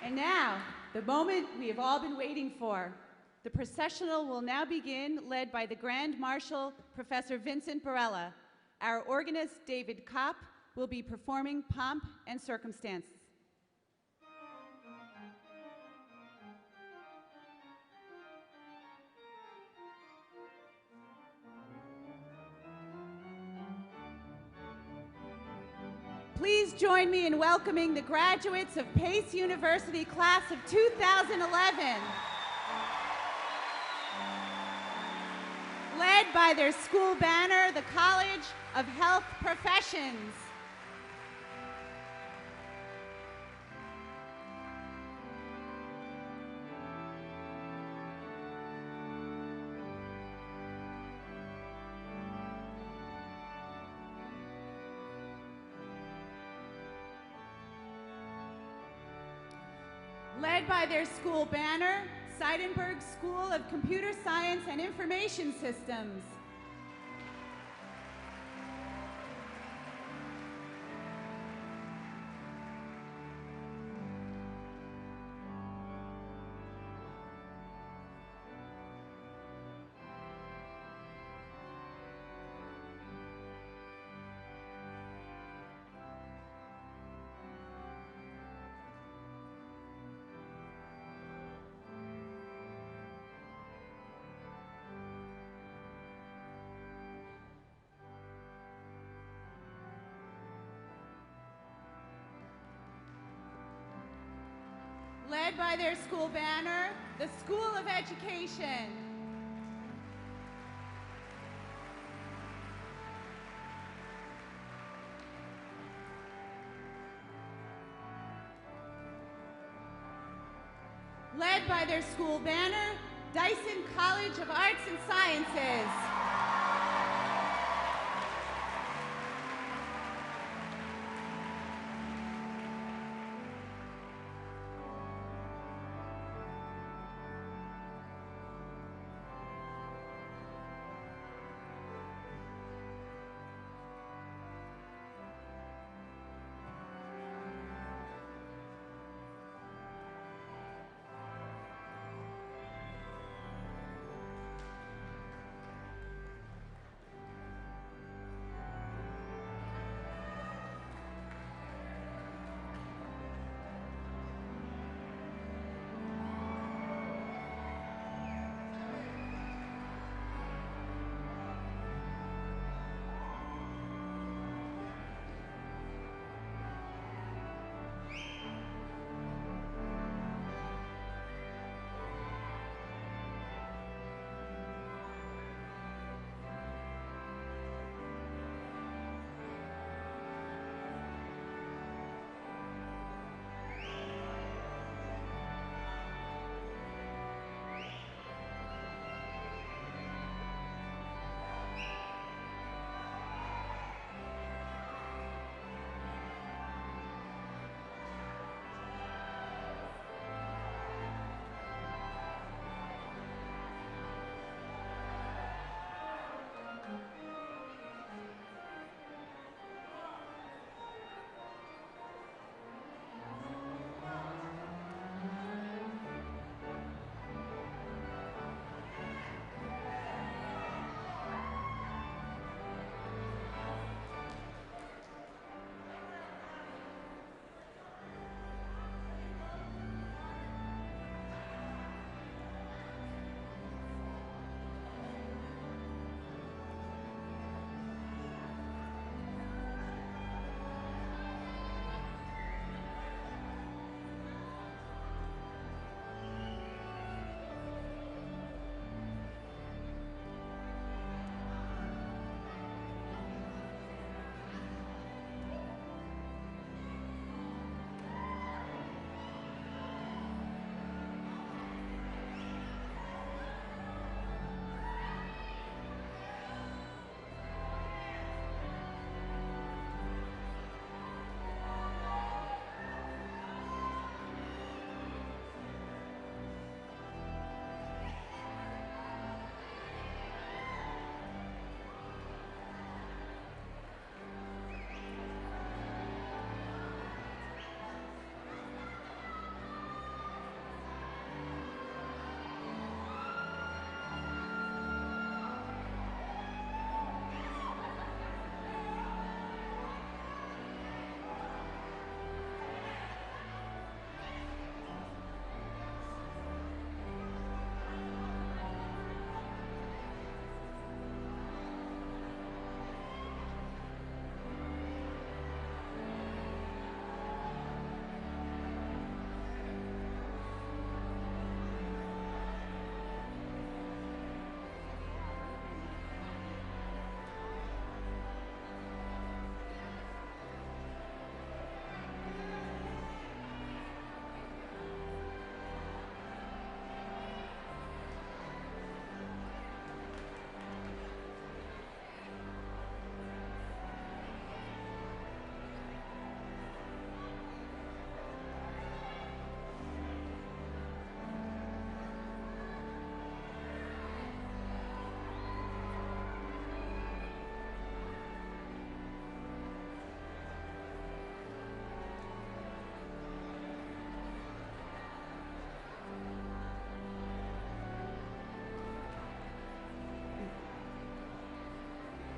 And now, the moment we have all been waiting for. The processional will now begin, led by the Grand Marshal, Professor Vincent Barella. Our organist, David Kopp, will be performing Pomp and Circumstance. Please join me in welcoming the graduates of Pace University class of 2011. Led by their school banner, the College of Health Professions. Led by their school banner, Seidenberg School of Computer Science and Information Systems. Led by their school banner, the School of Education. Led by their school banner, Dyson College of Arts and Sciences.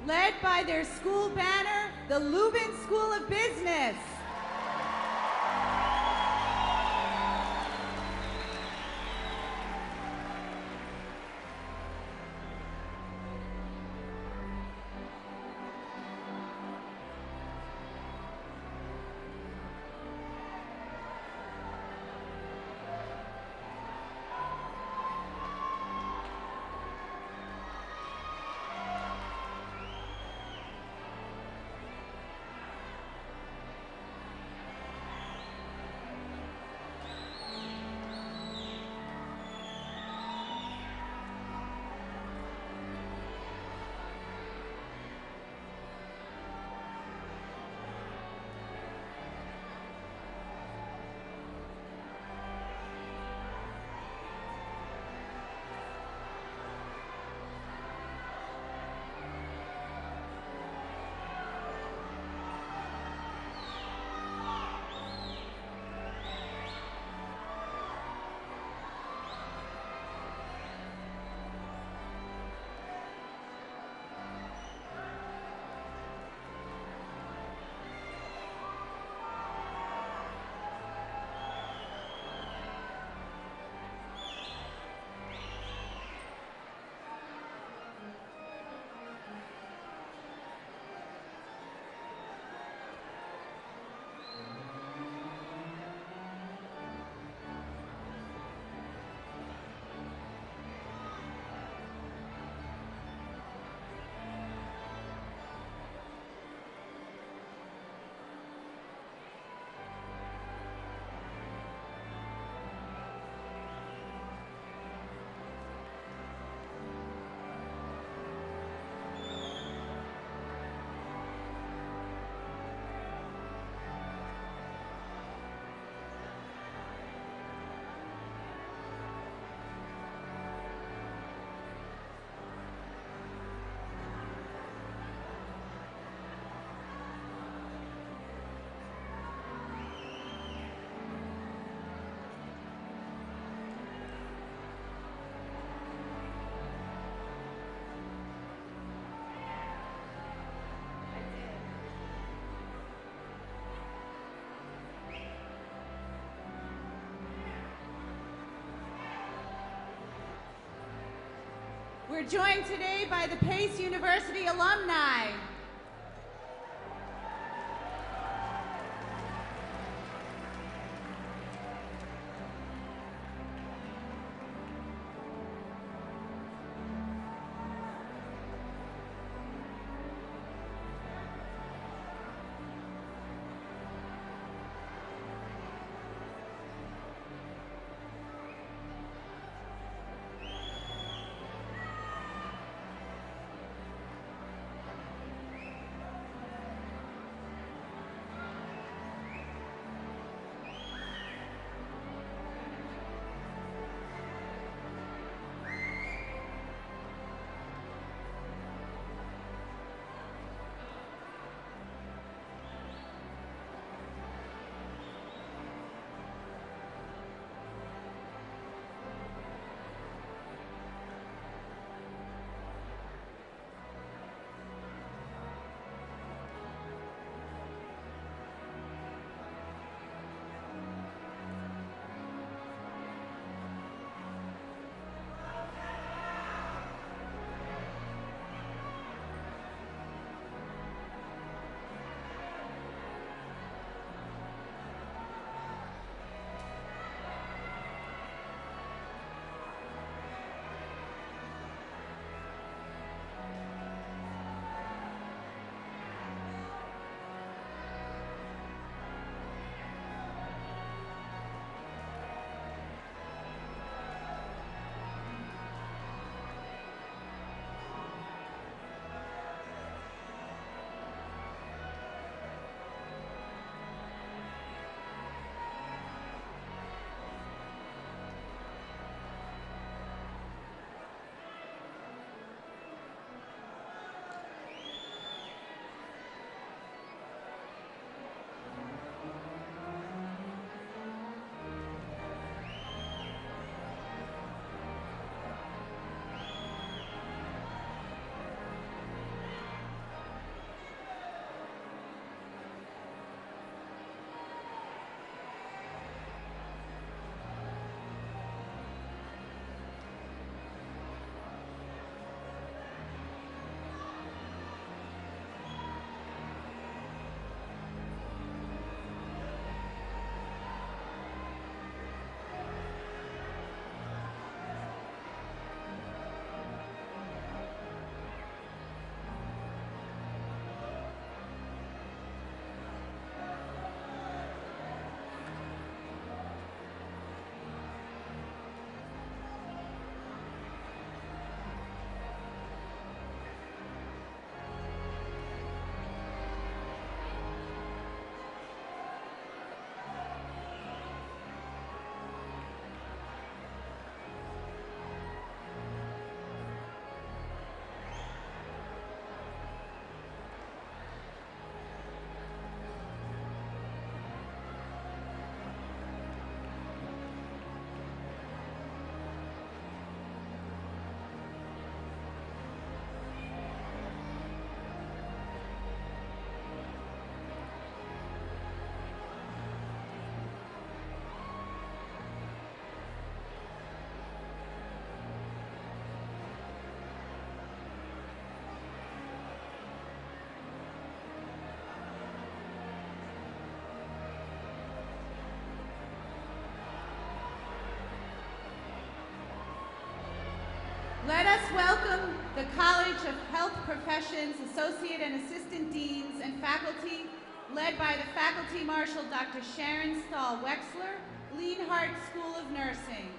led by their school banner, the Lubin School of Business. We're joined today by the Pace University alumni. Let us welcome the College of Health Professions Associate and Assistant Deans and faculty, led by the Faculty Marshal Dr. Sharon Stahl-Wexler, Leonhardt School of Nursing.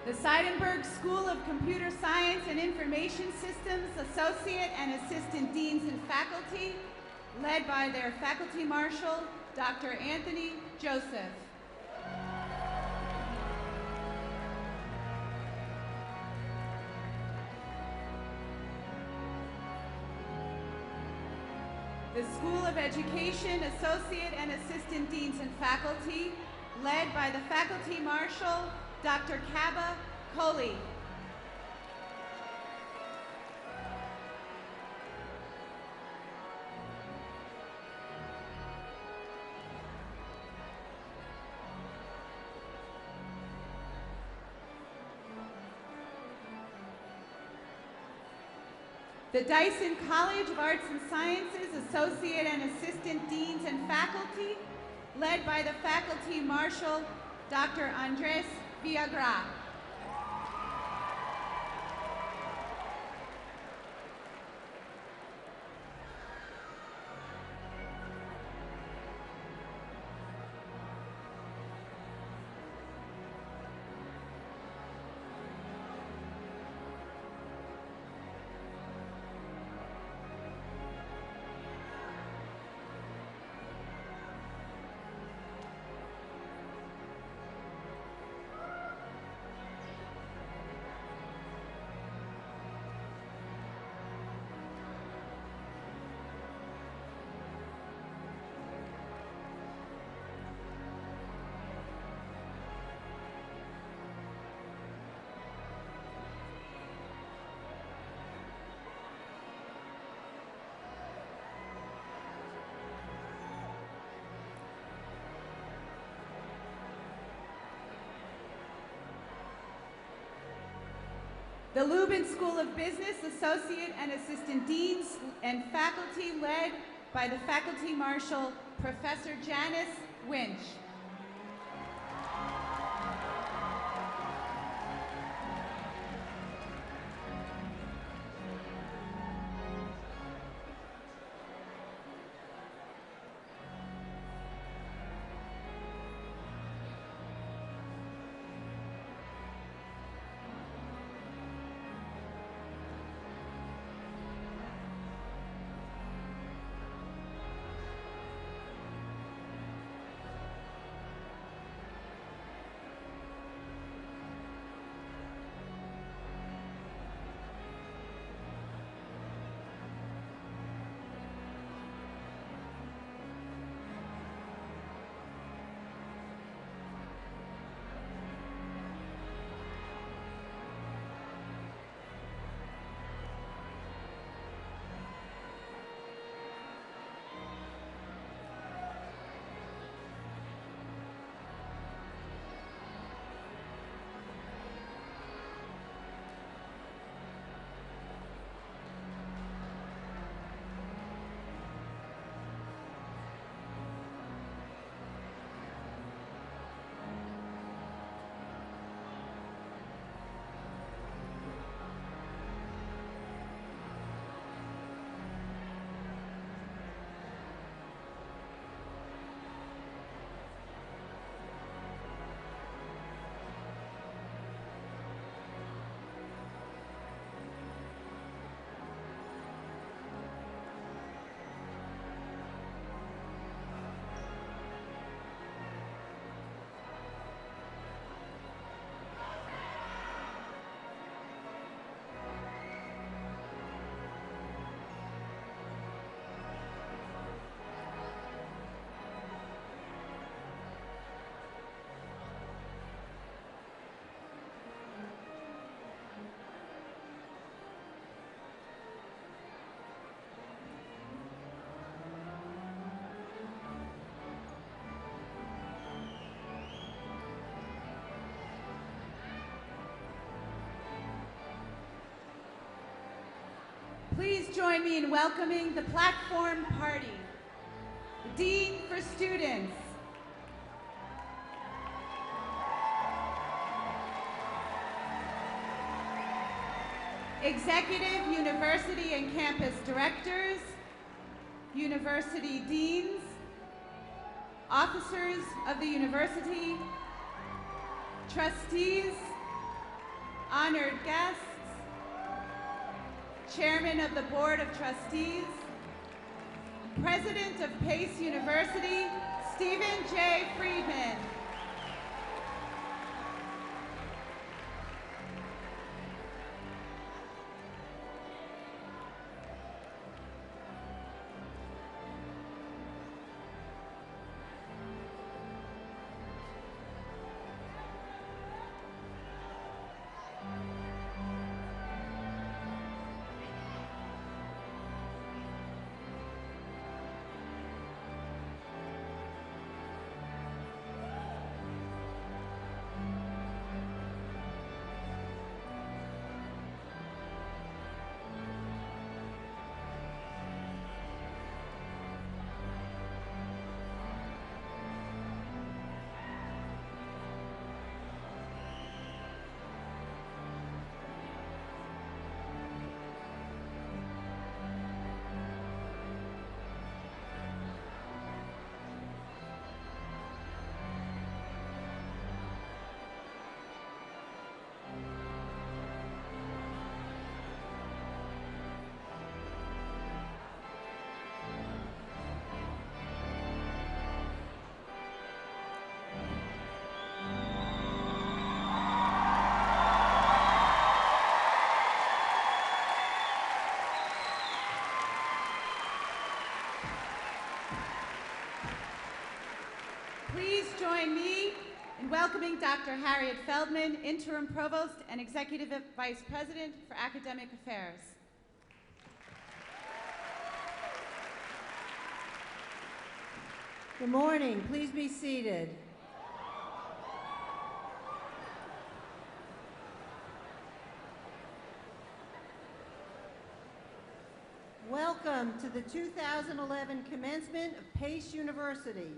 The Seidenberg School of Computer Science and Information Systems Associate and Assistant Deans and faculty, led by their Faculty Marshal, Dr. Anthony Joseph. The School of Education Associate and Assistant Deans and faculty, led by the Faculty Marshal, Dr. Kaba Kohli. The Dyson College of Arts and Sciences Associate and Assistant Deans and faculty, led by the Faculty Marshal, Dr. Andres Villagra. The Lubin School of Business Associate and Assistant Deans and faculty, led by the Faculty Marshal, Professor Janice Winch. Please join me in welcoming the platform party, the Dean for Students, Executive University and Campus Directors, University Deans, Officers of the University, Trustees, honored guests, Chairman of the Board of Trustees, President of Pace University, Stephen J. Friedman. Please join me in welcoming Dr. Harriet Feldman, Interim Provost and Executive Vice President for Academic Affairs. Good morning. Please be seated. Welcome to the 2011 commencement of Pace University.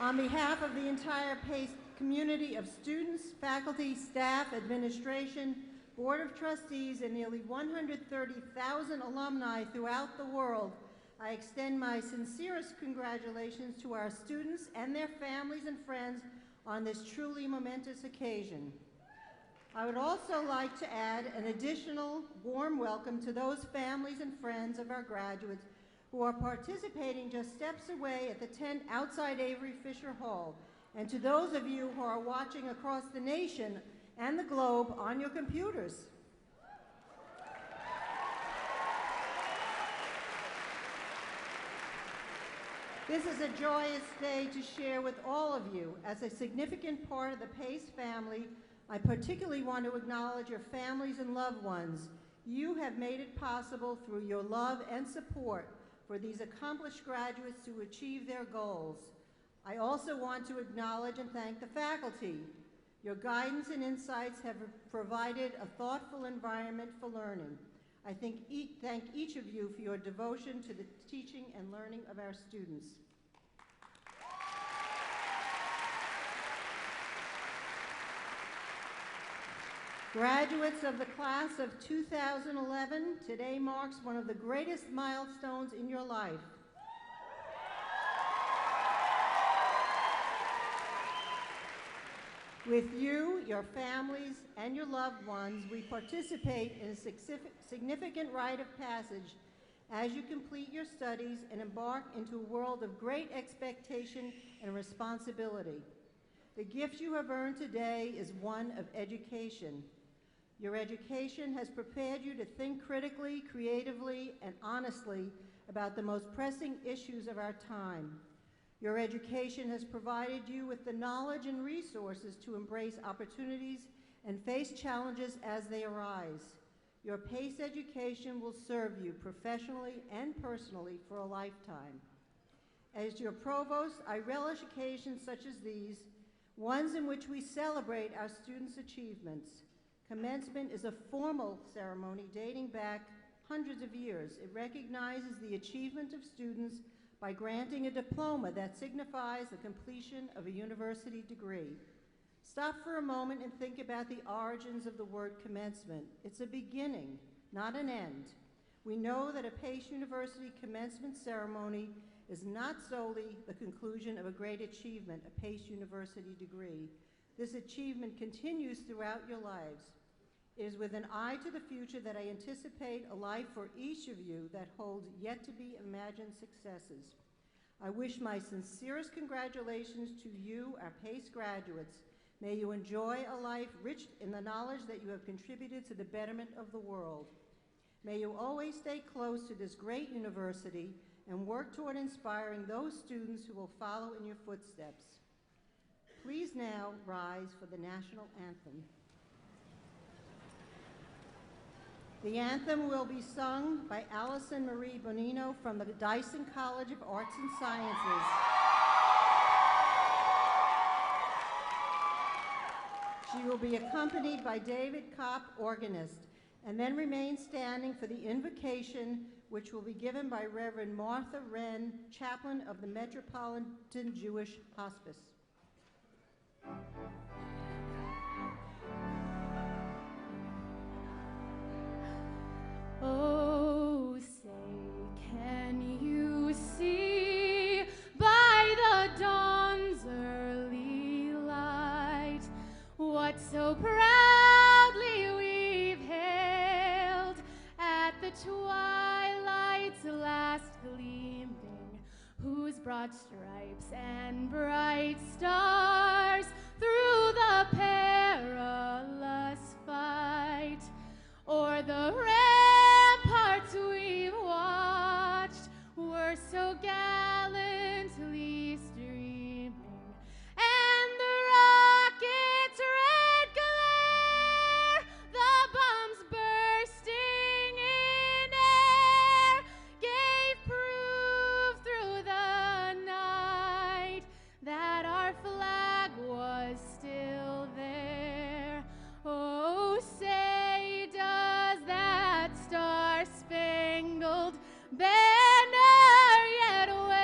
On behalf of the entire Pace community of students, faculty, staff, administration, Board of Trustees, and nearly 130,000 alumni throughout the world, I extend my sincerest congratulations to our students and their families and friends on this truly momentous occasion. I would also like to add an additional warm welcome to those families and friends of our graduates who are participating just steps away at the tent outside Avery Fisher Hall, and to those of you who are watching across the nation and the globe on your computers. This is a joyous day to share with all of you. As a significant part of the Pace family, I particularly want to acknowledge your families and loved ones. You have made it possible through your love and support for these accomplished graduates to achieve their goals. I also want to acknowledge and thank the faculty. Your guidance and insights have provided a thoughtful environment for learning. I thank each of you for your devotion to the teaching and learning of our students. Graduates of the class of 2011, today marks one of the greatest milestones in your life. With you, your families, and your loved ones, we participate in a significant rite of passage as you complete your studies and embark into a world of great expectation and responsibility. The gift you have earned today is one of education. Your education has prepared you to think critically, creatively, and honestly about the most pressing issues of our time. Your education has provided you with the knowledge and resources to embrace opportunities and face challenges as they arise. Your PACE education will serve you professionally and personally for a lifetime. As your provost, I relish occasions such as these ones in which we celebrate our students' achievements. Commencement is a formal ceremony dating back hundreds of years. It recognizes the achievement of students by granting a diploma that signifies the completion of a university degree. Stop for a moment and think about the origins of the word commencement. It's a beginning, not an end. We know that a Pace University commencement ceremony is not solely the conclusion of a great achievement, a Pace University degree. This achievement continues throughout your lives. It is with an eye to the future that I anticipate a life for each of you that holds yet to be imagined successes. I wish my sincerest congratulations to you, our Pace graduates. May you enjoy a life rich in the knowledge that you have contributed to the betterment of the world. May you always stay close to this great university and work toward inspiring those students who will follow in your footsteps. Please now rise for the national anthem. The anthem will be sung by Allison Marie Bonino from the Dyson College of Arts and Sciences. She will be accompanied by David Kopp, organist, and then remain standing for the invocation, which will be given by Reverend Martha Wren, chaplain of the Metropolitan Jewish Hospice. Oh, say, can you see by the dawn's early light what so proudly we've hailed at the twilight's last gleaming, whose broad stripes and bright stars through the perilous fight o'er the ramparts we've watched were so gallantly streaming, and the rocket's red glare, the bombs bursting in air, gave proof through the night that our flag was still there. Oh, say does that star-spangled banner yet wave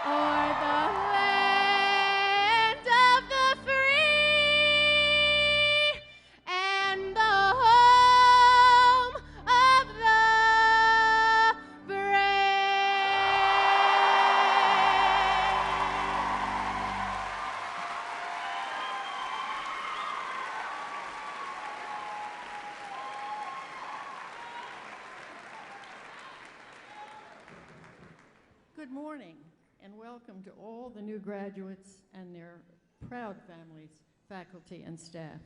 o'er the land of the free and the home of the brave? Good morning, and welcome to all the new graduates and their proud families, faculty, and staff.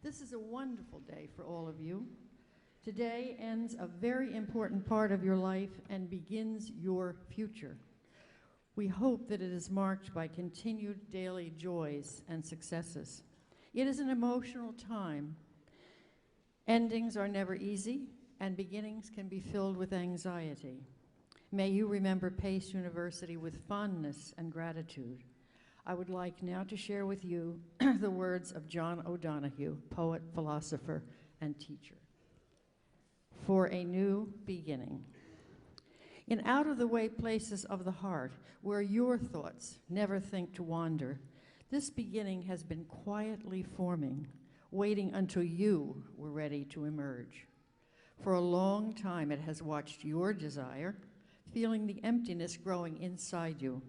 This is a wonderful day for all of you. Today ends a very important part of your life and begins your future. We hope that it is marked by continued daily joys and successes. It is an emotional time. Endings are never easy, and beginnings can be filled with anxiety. May you remember Pace University with fondness and gratitude. I would like now to share with you the words of John O'Donohue, poet, philosopher, and teacher. For a new beginning. In out-of-the-way places of the heart, where your thoughts never think to wander, this beginning has been quietly forming, waiting until you were ready to emerge. For a long time it has watched your desire, feeling the emptiness growing inside you,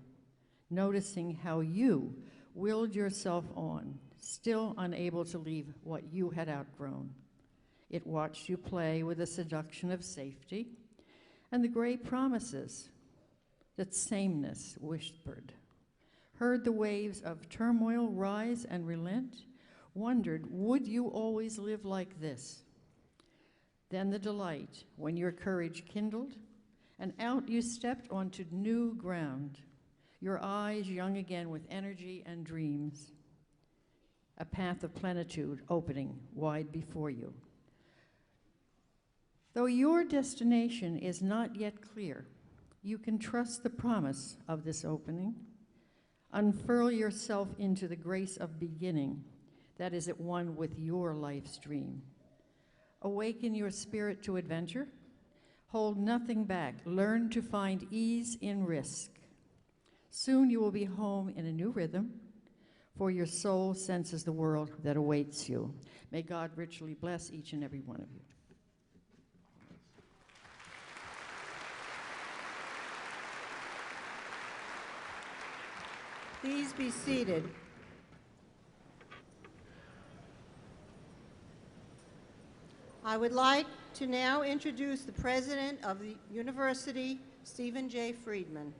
noticing how you willed yourself on, still unable to leave what you had outgrown. It watched you play with the seduction of safety and the gray promises that sameness whispered, heard the waves of turmoil rise and relent, wondered, would you always live like this? Then the delight when your courage kindled, and out you stepped onto new ground, your eyes young again with energy and dreams, a path of plenitude opening wide before you. Though your destination is not yet clear, you can trust the promise of this opening, Unfurl yourself into the grace of beginning that is at one with your life's dream. Awaken your spirit to adventure. Hold nothing back. Learn to find ease in risk. Soon you will be home in a new rhythm, for your soul senses the world that awaits you. May God richly bless each and every one of you. Please be seated. I would like to now introduce the president of the university, Stephen J. Friedman.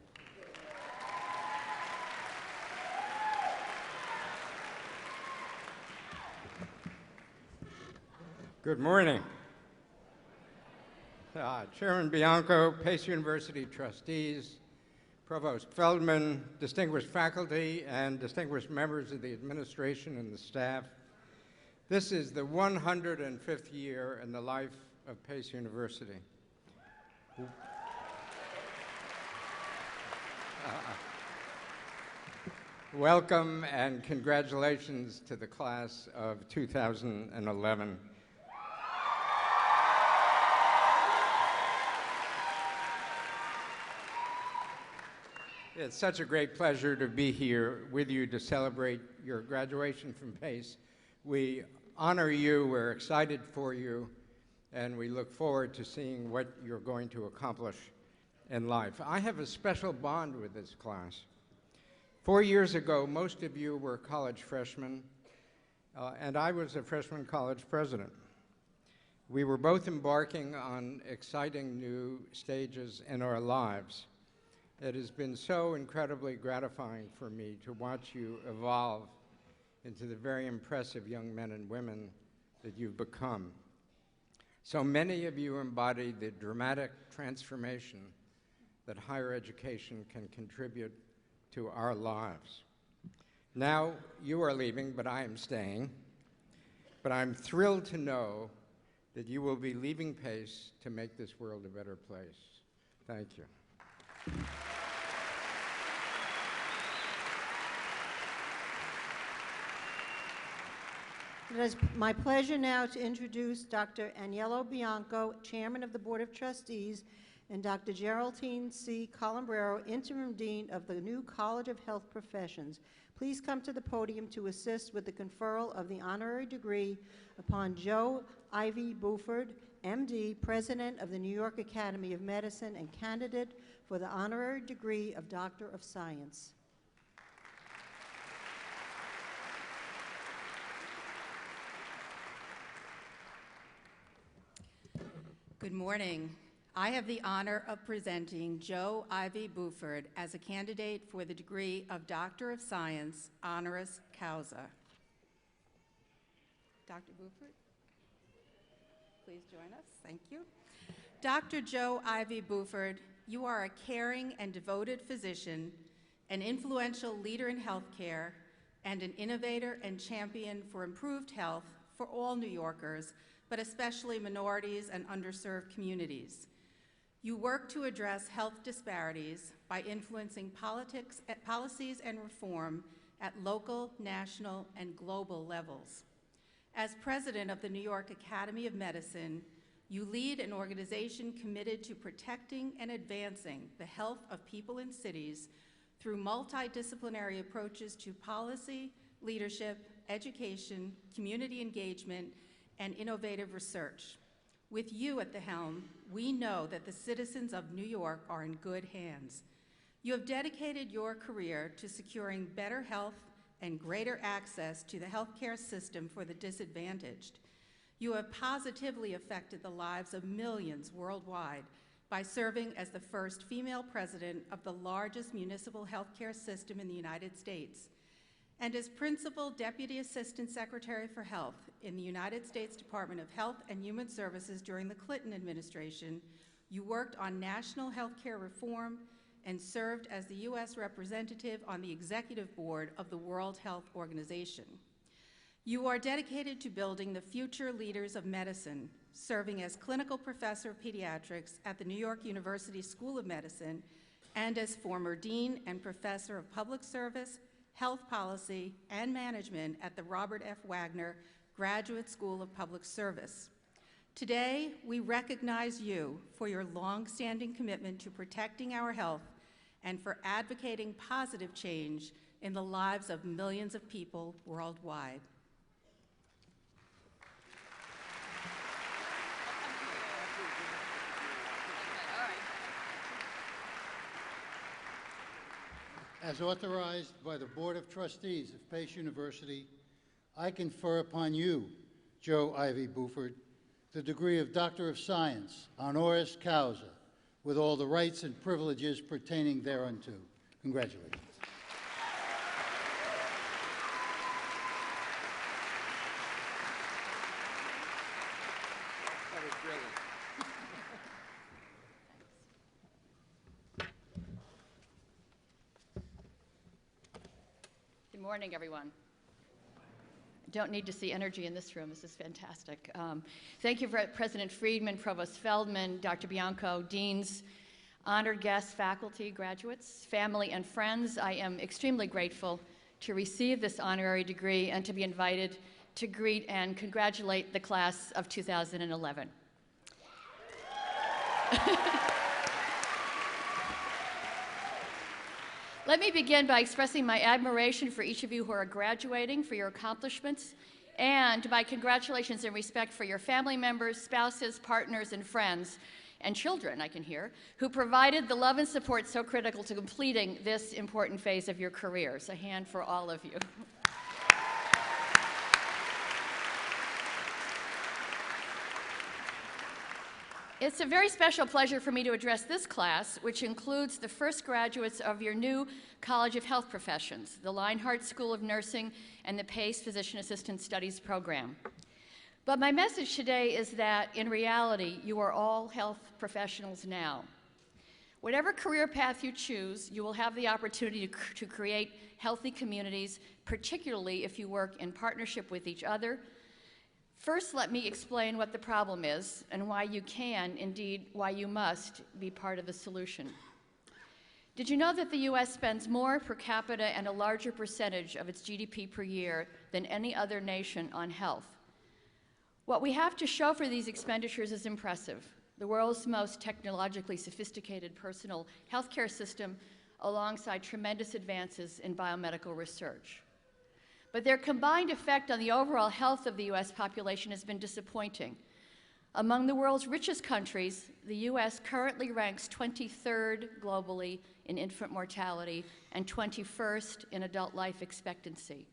Good morning. Chairman Bianco, Pace University trustees, Provost Feldman, distinguished faculty, and distinguished members of the administration and the staff. This is the 105th year in the life of Pace University. Welcome and congratulations to the class of 2011. It's such a great pleasure to be here with you to celebrate your graduation from Pace. We honor you, we're excited for you, and we look forward to seeing what you're going to accomplish in life. I have a special bond with this class. 4 years ago, most of you were college freshmen, and I was a freshman college president. We were both embarking on exciting new stages in our lives. It has been so incredibly gratifying for me to watch you evolve into the very impressive young men and women that you've become. So many of you embody the dramatic transformation that higher education can contribute to our lives. Now you are leaving, but I am staying. But I'm thrilled to know that you will be leaving Pace to make this world a better place. Thank you. It is my pleasure now to introduce Dr. Aniello Bianco, Chairman of the Board of Trustees, and Dr. Geraldine C. Colombrero, Interim Dean of the new College of Health Professions. Please come to the podium to assist with the conferral of the honorary degree upon Joe Ivy Buford, MD, President of the New York Academy of Medicine and candidate for the honorary degree of Doctor of Science. Good morning. I have the honor of presenting Joe Ivy Buford as a candidate for the degree of Doctor of Science, honoris causa. Dr. Buford, please join us. Thank you. Dr. Joe Ivy Buford, you are a caring and devoted physician, an influential leader in healthcare, and an innovator and champion for improved health for all New Yorkers, but especially minorities and underserved communities. You work to address health disparities by influencing policies and reform at local, national, and global levels. As president of the New York Academy of Medicine, you lead an organization committed to protecting and advancing the health of people in cities through multidisciplinary approaches to policy, leadership, education, community engagement, and innovative research. With you at the helm, we know that the citizens of New York are in good hands. You have dedicated your career to securing better health and greater access to the healthcare system for the disadvantaged. You have positively affected the lives of millions worldwide by serving as the first female president of the largest municipal healthcare system in the United States, and as Principal Deputy Assistant Secretary for Health in the United States Department of Health and Human Services during the Clinton administration. You worked on national healthcare reform and served as the U.S. representative on the executive board of the World Health Organization. You are dedicated to building the future leaders of medicine, serving as clinical professor of pediatrics at the New York University School of Medicine and as former Dean and Professor of Public Service, Health Policy, and Management at the Robert F. Wagner Graduate School of Public Service. Today, we recognize you for your long-standing commitment to protecting our health and for advocating positive change in the lives of millions of people worldwide. As authorized by the Board of Trustees of Pace University, I confer upon you, Joe Ivy Buford, the degree of Doctor of Science, honoris causa, with all the rights and privileges pertaining thereunto. Congratulations. That was brilliant. Good morning, everyone. Don't need to see energy in this room. This is fantastic. Thank you, President Friedman, Provost Feldman, Dr. Bianco, deans, honored guests, faculty, graduates, family, and friends. I am extremely grateful to receive this honorary degree and to be invited to greet and congratulate the class of 2011. Let me begin by expressing my admiration for each of you who are graduating, for your accomplishments, and my congratulations and respect for your family members, spouses, partners, and friends, and children, I can hear, who provided the love and support so critical to completing this important phase of your careers. A hand for all of you. It's a very special pleasure for me to address this class, which includes the first graduates of your new College of Health Professions, the Leinhardt School of Nursing, and the Pace Physician Assistant Studies program. But my message today is that, in reality, you are all health professionals now. Whatever career path you choose, you will have the opportunity to create healthy communities, particularly if you work in partnership with each other. First, let me explain what the problem is and why you can, indeed, why you must be part of the solution. Did you know that the U.S. spends more per capita and a larger percentage of its GDP per year than any other nation on health? What we have to show for these expenditures is impressive. The world's most technologically sophisticated personal healthcare system, alongside tremendous advances in biomedical research. But their combined effect on the overall health of the U.S. population has been disappointing. Among the world's richest countries, the U.S. currently ranks 23rd globally in infant mortality and 21st in adult life expectancy.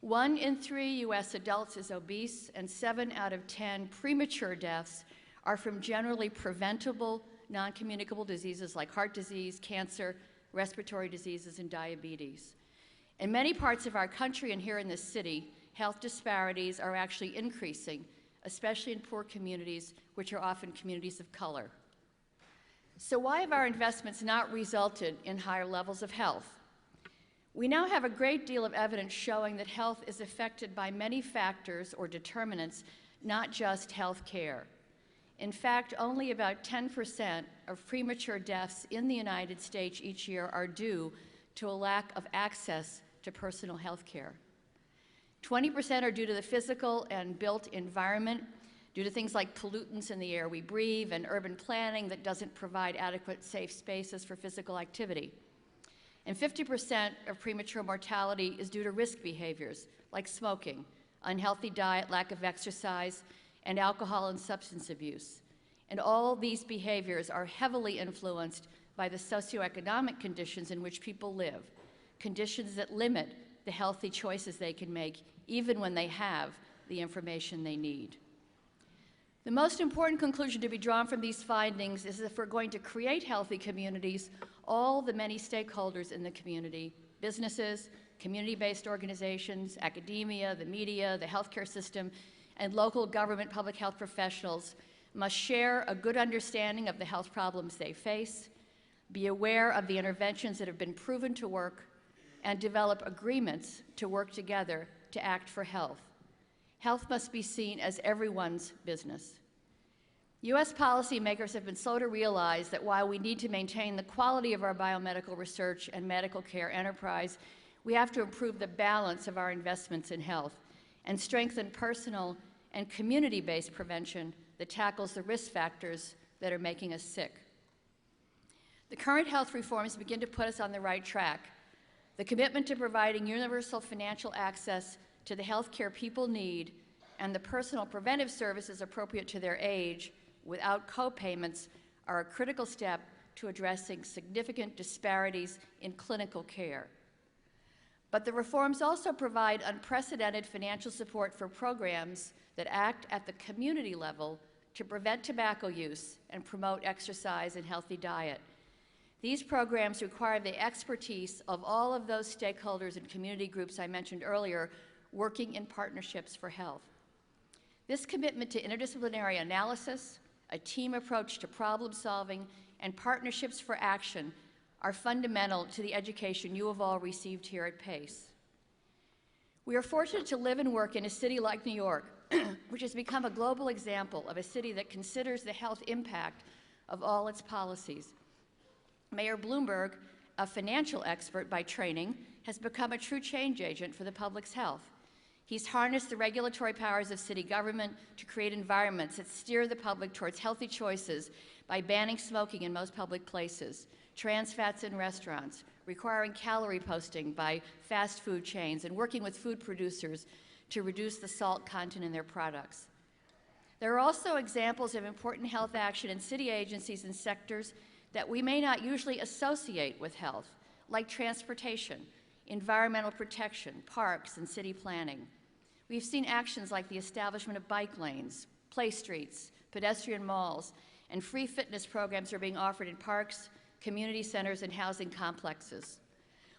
1 in 3 U.S. adults is obese, and 7 out of 10 premature deaths are from generally preventable, non-communicable diseases like heart disease, cancer, respiratory diseases, and diabetes. In many parts of our country and here in this city, health disparities are actually increasing, especially in poor communities, which are often communities of color. So why have our investments not resulted in higher levels of health? We now have a great deal of evidence showing that health is affected by many factors or determinants, not just health care. In fact, only about 10% of premature deaths in the United States each year are due to a lack of access to personal health care. 20% are due to the physical and built environment, due to things like pollutants in the air we breathe and urban planning that doesn't provide adequate safe spaces for physical activity. And 50% of premature mortality is due to risk behaviors like smoking, unhealthy diet, lack of exercise, and alcohol and substance abuse. And all these behaviors are heavily influenced by the socioeconomic conditions in which people live, conditions that limit the healthy choices they can make, even when they have the information they need. The most important conclusion to be drawn from these findings is that if we're going to create healthy communities, all the many stakeholders in the community, businesses, community-based organizations, academia, the media, the healthcare system, and local government public health professionals must share a good understanding of the health problems they face, be aware of the interventions that have been proven to work, and develop agreements to work together to act for health. Health must be seen as everyone's business. U.S. policymakers have been slow to realize that while we need to maintain the quality of our biomedical research and medical care enterprise, we have to improve the balance of our investments in health and strengthen personal and community-based prevention that tackles the risk factors that are making us sick. The current health reforms begin to put us on the right track. The commitment to providing universal financial access to the health care people need and the personal preventive services appropriate to their age without co-payments are a critical step to addressing significant disparities in clinical care. But the reforms also provide unprecedented financial support for programs that act at the community level to prevent tobacco use and promote exercise and healthy diet. These programs require the expertise of all of those stakeholders and community groups I mentioned earlier, working in partnerships for health. This commitment to interdisciplinary analysis, a team approach to problem solving, and partnerships for action are fundamental to the education you have all received here at PACE. We are fortunate to live and work in a city like New York, which has become a global example of a city that considers the health impact of all its policies. Mayor Bloomberg, a financial expert by training, has become a true change agent for the public's health. He's harnessed the regulatory powers of city government to create environments that steer the public towards healthy choices by banning smoking in most public places, trans fats in restaurants, requiring calorie posting by fast food chains, and working with food producers to reduce the salt content in their products. There are also examples of important health action in city agencies and sectors that we may not usually associate with health, like transportation, environmental protection, parks, and city planning. We've seen actions like the establishment of bike lanes, play streets, pedestrian malls, and free fitness programs are being offered in parks, community centers, and housing complexes.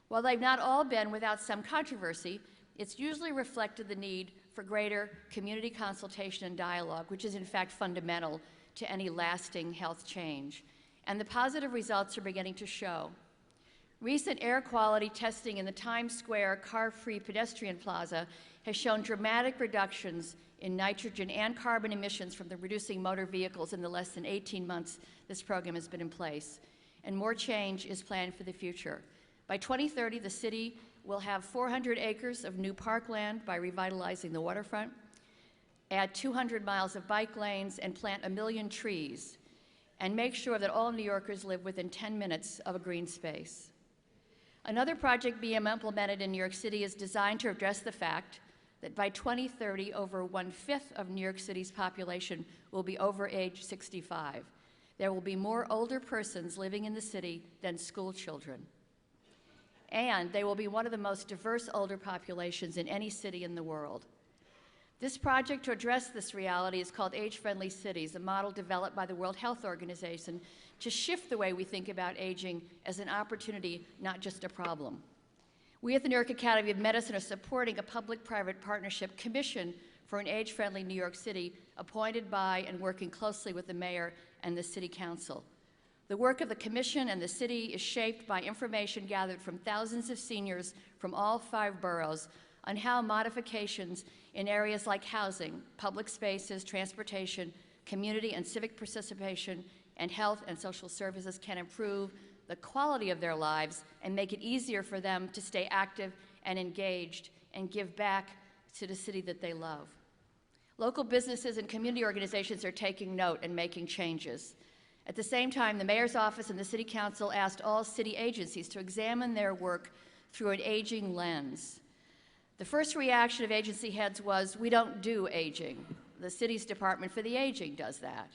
While they've not all been without some controversy, it's usually reflected the need for greater community consultation and dialogue, which is in fact fundamental to any lasting health change. And the positive results are beginning to show. Recent air quality testing in the Times Square car-free pedestrian plaza has shown dramatic reductions in nitrogen and carbon emissions from the reducing motor vehicles in the less than 18 months this program has been in place. And more change is planned for the future. By 2030, the city will have 400 acres of new parkland by revitalizing the waterfront, add 200 miles of bike lanes, and plant 1 million trees, and make sure that all New Yorkers live within 10 minutes of a green space. Another project being implemented in New York City is designed to address the fact that by 2030, over 1/5 of New York City's population will be over age 65. There will be more older persons living in the city than school children. And they will be one of the most diverse older populations in any city in the world. This project to address this reality is called Age-Friendly Cities, a model developed by the World Health Organization to shift the way we think about aging as an opportunity, not just a problem. We at the New York Academy of Medicine are supporting a public-private partnership commission for an age-friendly New York City, appointed by and working closely with the mayor and the city council. The work of the commission and the city is shaped by information gathered from thousands of seniors from all 5 boroughs on how modifications in areas like housing, public spaces, transportation, community and civic participation, and health and social services can improve the quality of their lives and make it easier for them to stay active and engaged and give back to the city that they love. Local businesses and community organizations are taking note and making changes. At the same time, the mayor's office and the city council asked all city agencies to examine their work through an aging lens. The first reaction of agency heads was, we don't do aging. The city's Department for the Aging does that.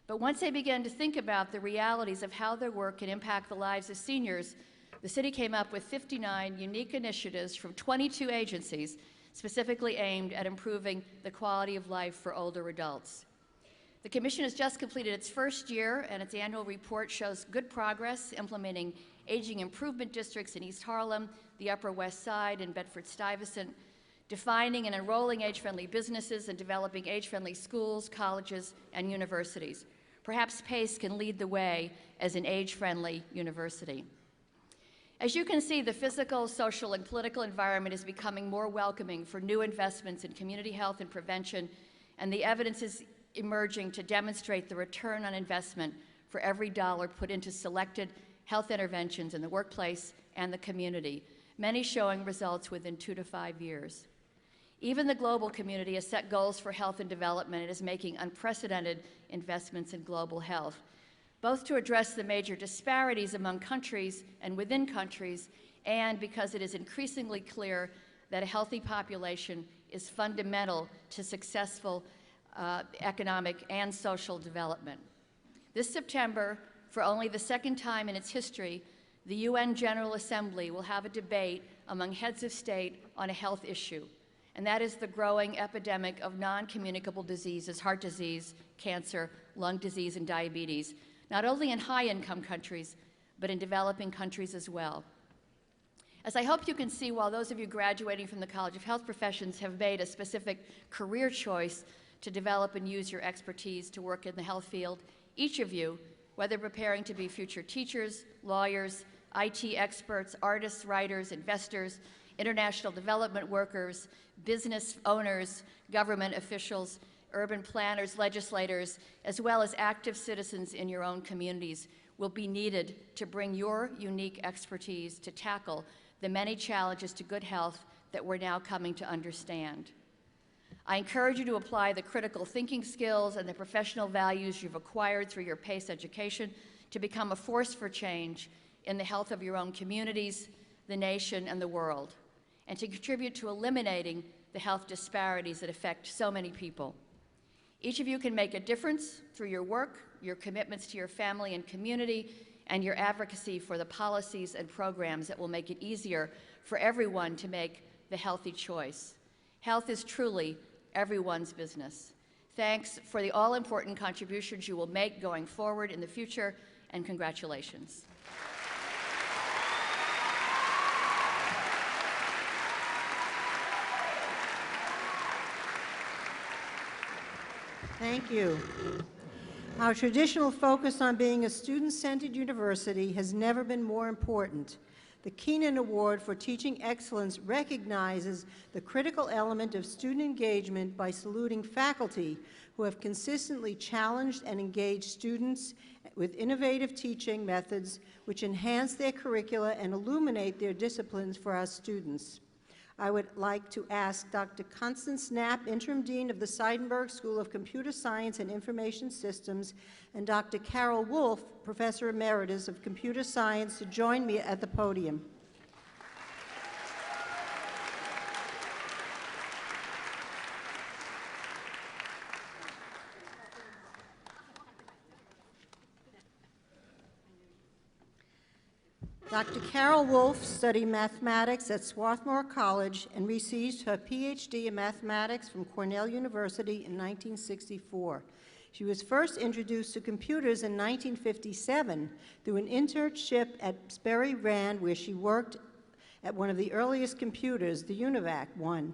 But once they began to think about the realities of how their work can impact the lives of seniors, the city came up with 59 unique initiatives from 22 agencies specifically aimed at improving the quality of life for older adults. The Commission has just completed its first year, and its annual report shows good progress implementing aging improvement districts in East Harlem, the Upper West Side, and Bedford-Stuyvesant, defining and enrolling age-friendly businesses, and developing age-friendly schools, colleges, and universities. Perhaps PACE can lead the way as an age-friendly university. As you can see, the physical, social, and political environment is becoming more welcoming for new investments in community health and prevention, and the evidence is emerging to demonstrate the return on investment for every dollar put into selected health interventions in the workplace and the community, many showing results within 2 to 5 years. Even the global community has set goals for health and development and is making unprecedented investments in global health, both to address the major disparities among countries and within countries, and because it is increasingly clear that a healthy population is fundamental to successful economic and social development. This September, for only the second time in its history, the UN General Assembly will have a debate among heads of state on a health issue, and that is the growing epidemic of non-communicable diseases, heart disease, cancer, lung disease, and diabetes, not only in high-income countries, but in developing countries as well. As I hope you can see, while those of you graduating from the College of Health Professions have made a specific career choice to develop and use your expertise to work in the health field, each of you, whether preparing to be future teachers, lawyers, IT experts, artists, writers, investors, international development workers, business owners, government officials, urban planners, legislators, as well as active citizens in your own communities, will be needed to bring your unique expertise to tackle the many challenges to good health that we're now coming to understand. I encourage you to apply the critical thinking skills and the professional values you've acquired through your PACE education to become a force for change in the health of your own communities, the nation, and the world, and to contribute to eliminating the health disparities that affect so many people. Each of you can make a difference through your work, your commitments to your family and community, and your advocacy for the policies and programs that will make it easier for everyone to make the healthy choice. Health is truly everyone's business. Thanks for the all-important contributions you will make going forward in the future, and congratulations. Thank you. Our traditional focus on being a student-centered university has never been more important. The Keynote Award for Teaching Excellence recognizes the critical element of student engagement by saluting faculty who have consistently challenged and engaged students with innovative teaching methods which enhance their curricula and illuminate their disciplines for our students. I would like to ask Dr. Constance Knapp, Interim Dean of the Seidenberg School of Computer Science and Information Systems, and Dr. Carol Wolf, Professor Emeritus of Computer Science, to join me at the podium. Dr. Carol Wolf studied mathematics at Swarthmore College and received her PhD in mathematics from Cornell University in 1964. She was first introduced to computers in 1957 through an internship at Sperry Rand, where she worked at one of the earliest computers, the UNIVAC 1.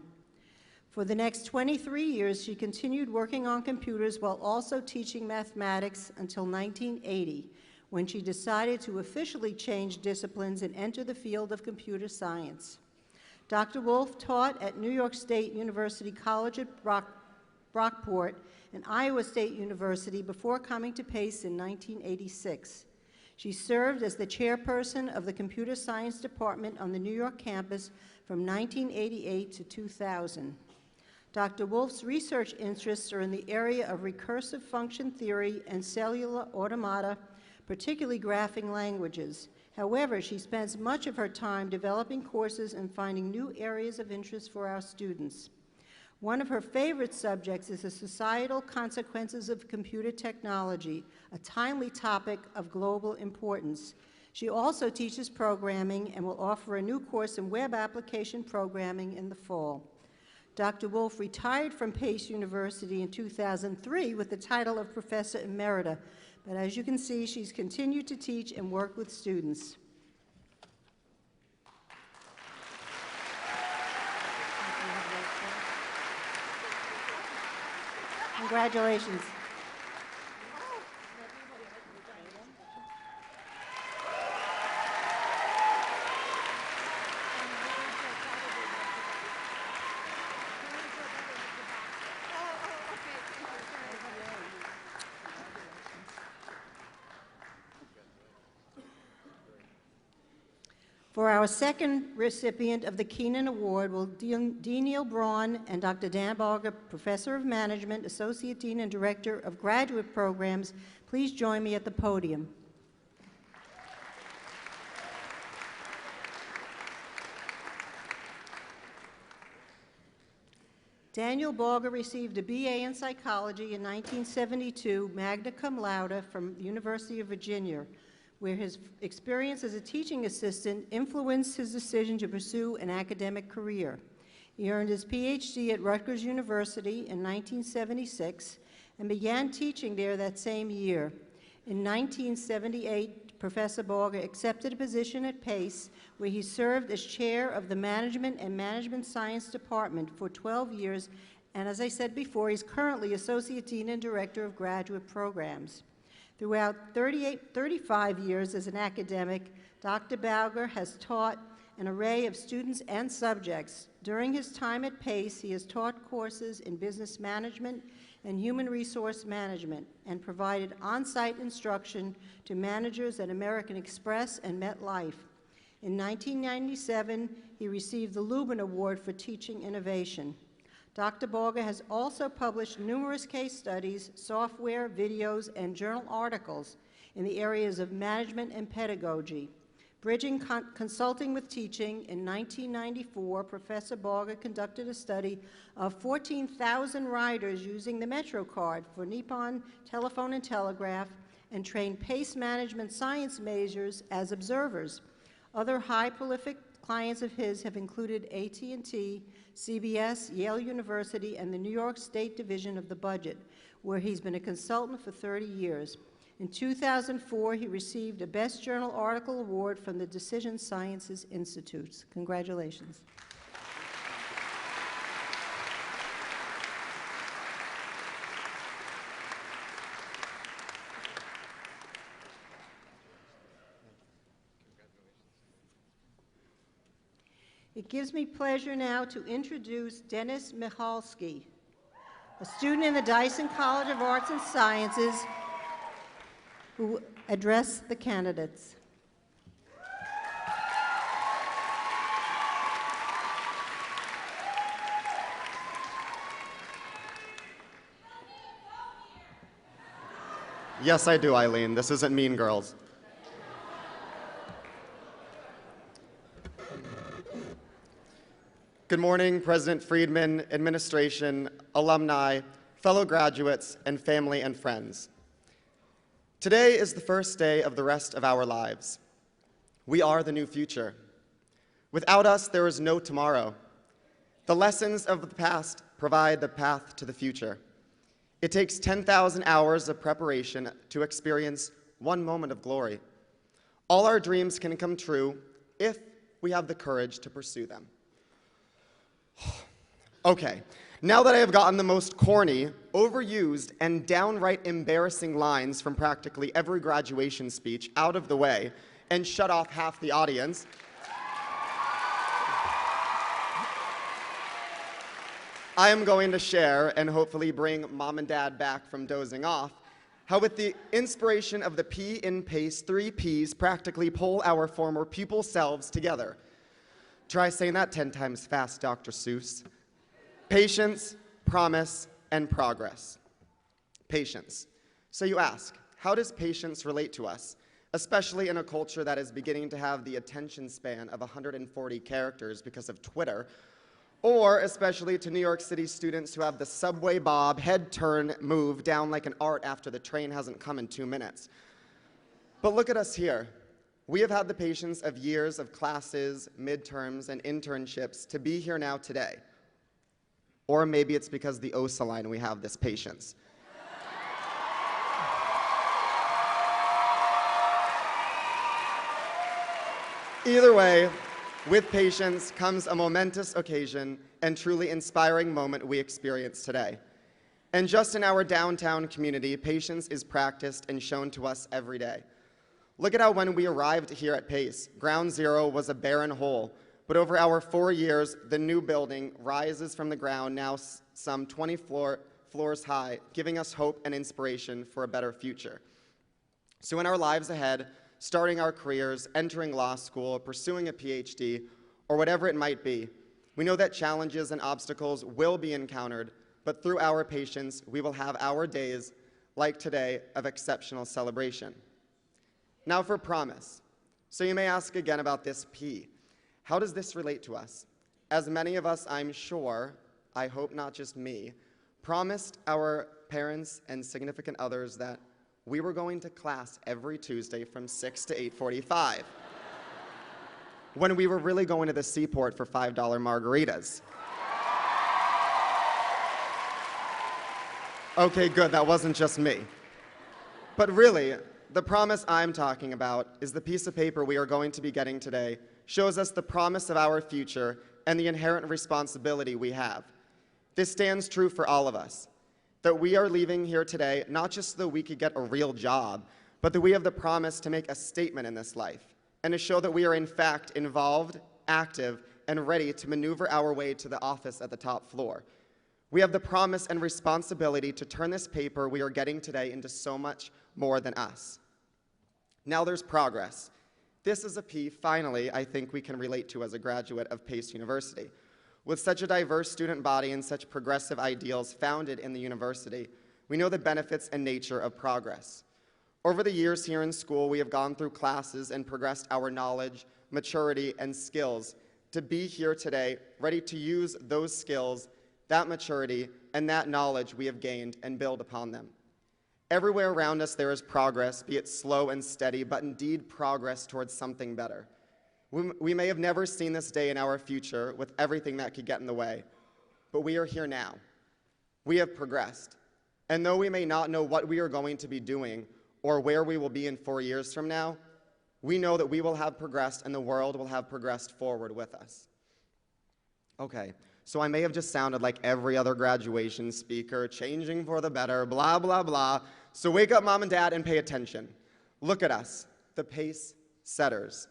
For the next 23 years, she continued working on computers while also teaching mathematics until 1980. When she decided to officially change disciplines and enter the field of computer science. Dr. Wolf taught at New York State University College at Brockport and Iowa State University before coming to PACE in 1986. She served as the chairperson of the Computer Science Department on the New York campus from 1988 to 2000. Dr. Wolf's research interests are in the area of recursive function theory and cellular automata, particularly graphing languages. However, she spends much of her time developing courses and finding new areas of interest for our students. One of her favorite subjects is the societal consequences of computer technology, a timely topic of global importance. She also teaches programming and will offer a new course in web application programming in the fall. Dr. Wolf retired from Pace University in 2003 with the title of Professor Emerita, but as you can see, she's continued to teach and work with students. Congratulations. For our second recipient of the Keenan Award will Dean Neil Braun and Dr. Dan Barger, Professor of Management, Associate Dean and Director of Graduate Programs, please join me at the podium. Daniel Barger received a BA in Psychology in 1972, magna cum laude from the University of Virginia, where his experience as a teaching assistant influenced his decision to pursue an academic career. He earned his PhD at Rutgers University in 1976 and began teaching there that same year. In 1978, Professor Barger accepted a position at Pace, where he served as chair of the Management and Management Science Department for 12 years, and as I said before, he's currently Associate Dean and Director of Graduate Programs. Throughout 35 years as an academic, Dr. Barger has taught an array of students and subjects. During his time at Pace, he has taught courses in business management and human resource management and provided on-site instruction to managers at American Express and MetLife. In 1997, he received the Lubin Award for Teaching Innovation. Dr. Barger has also published numerous case studies, software, videos, and journal articles in the areas of management and pedagogy. Bridging Consulting with Teaching, in 1994, Professor Barger conducted a study of 14,000 riders using the MetroCard for Nippon Telephone and Telegraph and trained PACE management science majors as observers. Other high prolific clients of his have included AT&T, CBS, Yale University, and the New York State Division of the Budget, where he's been a consultant for 30 years. In 2004, he received a Best Journal Article Award from the Decision Sciences Institute. Congratulations. It gives me pleasure now to introduce Dennis Michalski, a student in the Dyson College of Arts and Sciences, who address the candidates. Yes, I do, Eileen. This isn't Mean Girls. Good morning, President Friedman, administration, alumni, fellow graduates, and family and friends. Today is the first day of the rest of our lives. We are the new future. Without us, there is no tomorrow. The lessons of the past provide the path to the future. It takes 10,000 hours of preparation to experience one moment of glory. All our dreams can come true if we have the courage to pursue them. Okay, now that I have gotten the most corny, overused, and downright embarrassing lines from practically every graduation speech out of the way and shut off half the audience, I am going to share, and hopefully bring mom and dad back from dozing off, how with the inspiration of the P in PACE, 3 Ps practically pull our former pupil selves together. Try saying that 10 times fast, Dr. Seuss. Patience, promise, and progress. Patience. So you ask, how does patience relate to us, especially in a culture that is beginning to have the attention span of 140 characters because of Twitter, or especially to New York City students who have the subway bob, head turn, move down like an art after the train hasn't come in 2 minutes. But look at us here. We have had the patience of years of classes, midterms, and internships to be here now today. Or maybe it's because the OSA line we have this patience. Either way, with patience comes a momentous occasion and truly inspiring moment we experience today. And just in our downtown community, patience is practiced and shown to us every day. Look at how when we arrived here at Pace, ground zero was a barren hole, but over our 4 years, the new building rises from the ground, now some 20 floors high, giving us hope and inspiration for a better future. So in our lives ahead, starting our careers, entering law school, pursuing a PhD, or whatever it might be. We know that challenges and obstacles will be encountered, but through our patience, we will have our days, like today, of exceptional celebration. Now for promise. So you may ask again about this P. How does this relate to us? As many of us, I'm sure, I hope not just me, promised our parents and significant others that we were going to class every Tuesday from 6 to 8:45, when we were really going to the seaport for $5 margaritas. Okay, good, that wasn't just me. But really, the promise I'm talking about is the piece of paper we are going to be getting today shows us the promise of our future and the inherent responsibility we have. This stands true for all of us, that we are leaving here today not just so that we could get a real job, but that we have the promise to make a statement in this life and to show that we are in fact involved, active, and ready to maneuver our way to the office at the top floor. We have the promise and responsibility to turn this paper we are getting today into so much more than us. Now there's progress. This is a P, finally, I think we can relate to as a graduate of Pace University. With such a diverse student body and such progressive ideals founded in the university, we know the benefits and nature of progress. Over the years here in school, we have gone through classes and progressed our knowledge, maturity, and skills to be here today, ready to use those skills, that maturity, and that knowledge we have gained and build upon them. Everywhere around us there is progress, be it slow and steady, but indeed progress towards something better. We may have never seen this day in our future with everything that could get in the way, but we are here now. We have progressed. And though we may not know what we are going to be doing or where we will be in 4 years from now, we know that we will have progressed and the world will have progressed forward with us. Okay, so I may have just sounded like every other graduation speaker, changing for the better, blah, blah, blah. So wake up, Mom and Dad, and pay attention. Look at us, the pace setters.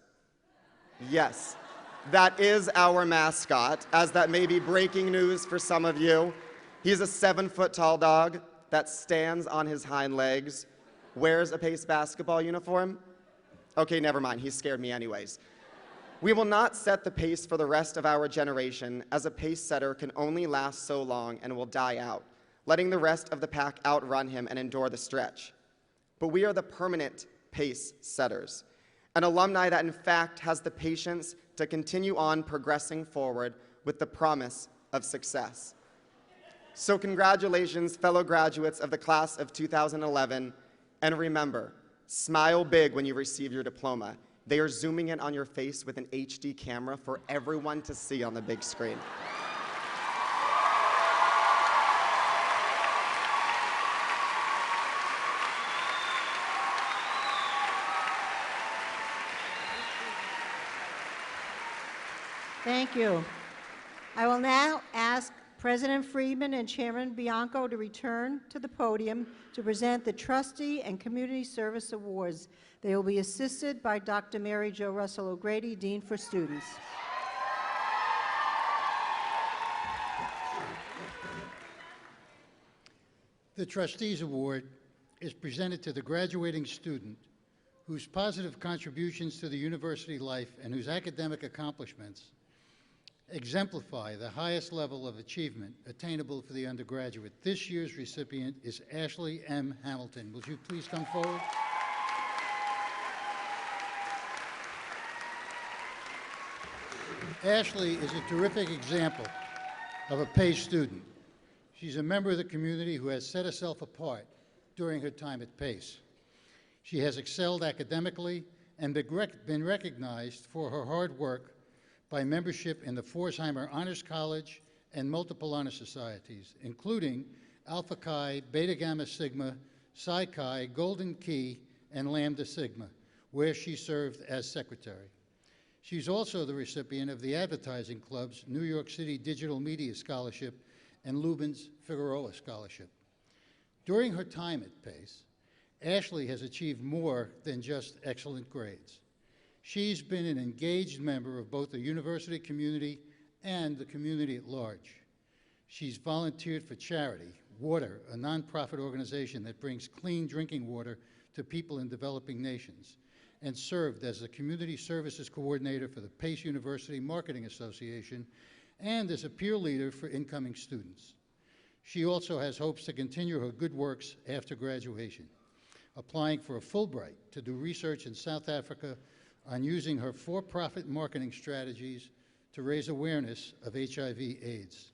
Yes, that is our mascot, as that may be breaking news for some of you. He's a 7-foot-tall dog that stands on his hind legs, wears a Pace basketball uniform. Okay, never mind, he scared me anyways. We will not set the pace for the rest of our generation, as a pace setter can only last so long and will die out, letting the rest of the pack outrun him and endure the stretch. But we are the permanent pace setters, an alumni that in fact has the patience to continue on progressing forward with the promise of success. So congratulations, fellow graduates of the class of 2011, and remember, smile big when you receive your diploma. They are zooming in on your face with an HD camera for everyone to see on the big screen. Thank you. I will now ask President Friedman and Chairman Bianco to return to the podium to present the Trustee and Community Service Awards. They will be assisted by Dr. Mary Jo Russell O'Grady, Dean for Students. The Trustees Award is presented to the graduating student whose positive contributions to the university life and whose academic accomplishments exemplify the highest level of achievement attainable for the undergraduate. This year's recipient is Ashley M. Hamilton. Will you please come forward? Ashley is a terrific example of a Pace student. She's a member of the community who has set herself apart during her time at Pace. She has excelled academically and been recognized for her hard work by membership in the Forsheimer Honors College and multiple honor societies, including Alpha Chi, Beta Gamma Sigma, Psi Chi, Golden Key, and Lambda Sigma, where she served as secretary. She's also the recipient of the Advertising Club's New York City Digital Media Scholarship and Lubin's Figueroa Scholarship. During her time at Pace, Ashley has achieved more than just excellent grades. She's been an engaged member of both the university community and the community at large. She's volunteered for Charity, Water, a nonprofit organization that brings clean drinking water to people in developing nations, and served as the Community Services Coordinator for the Pace University Marketing Association and as a peer leader for incoming students. She also has hopes to continue her good works after graduation, applying for a Fulbright to do research in South Africa on using her for-profit marketing strategies to raise awareness of HIV/AIDS.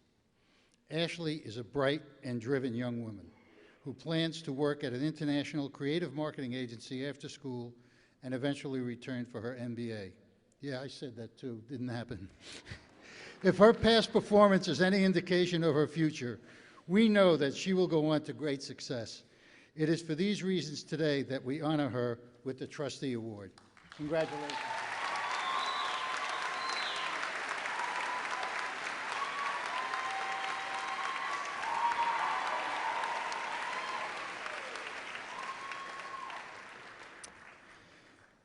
Ashley is a bright and driven young woman who plans to work at an international creative marketing agency after school and eventually return for her MBA. Yeah, I said that too, didn't happen. If her past performance is any indication of her future, we know that she will go on to great success. It is for these reasons today that we honor her with the Trustee Award. Congratulations.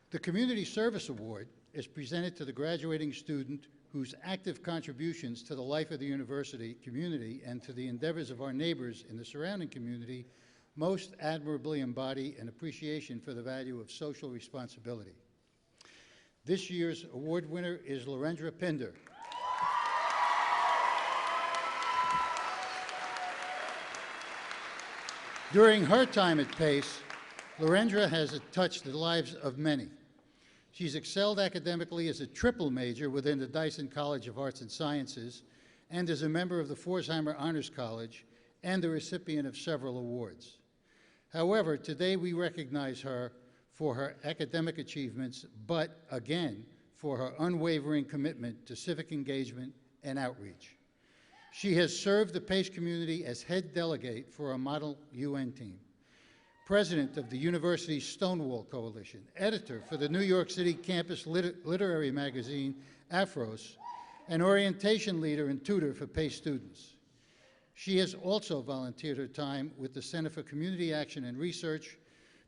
The Community Service Award is presented to the graduating student whose active contributions to the life of the university community and to the endeavors of our neighbors in the surrounding community most admirably embody an appreciation for the value of social responsibility. This year's award winner is Lorendra Pinder. During her time at Pace, Lorendra has touched the lives of many. She's excelled academically as a triple major within the Dyson College of Arts and Sciences and as a member of the Pforzheimer Honors College and the recipient of several awards. However, today we recognize her for her academic achievements, but again, for her unwavering commitment to civic engagement and outreach. She has served the Pace community as head delegate for a model UN team, president of the university's Stonewall Coalition, editor for the New York City campus literary magazine, Afros, and orientation leader and tutor for Pace students. She has also volunteered her time with the Center for Community Action and Research,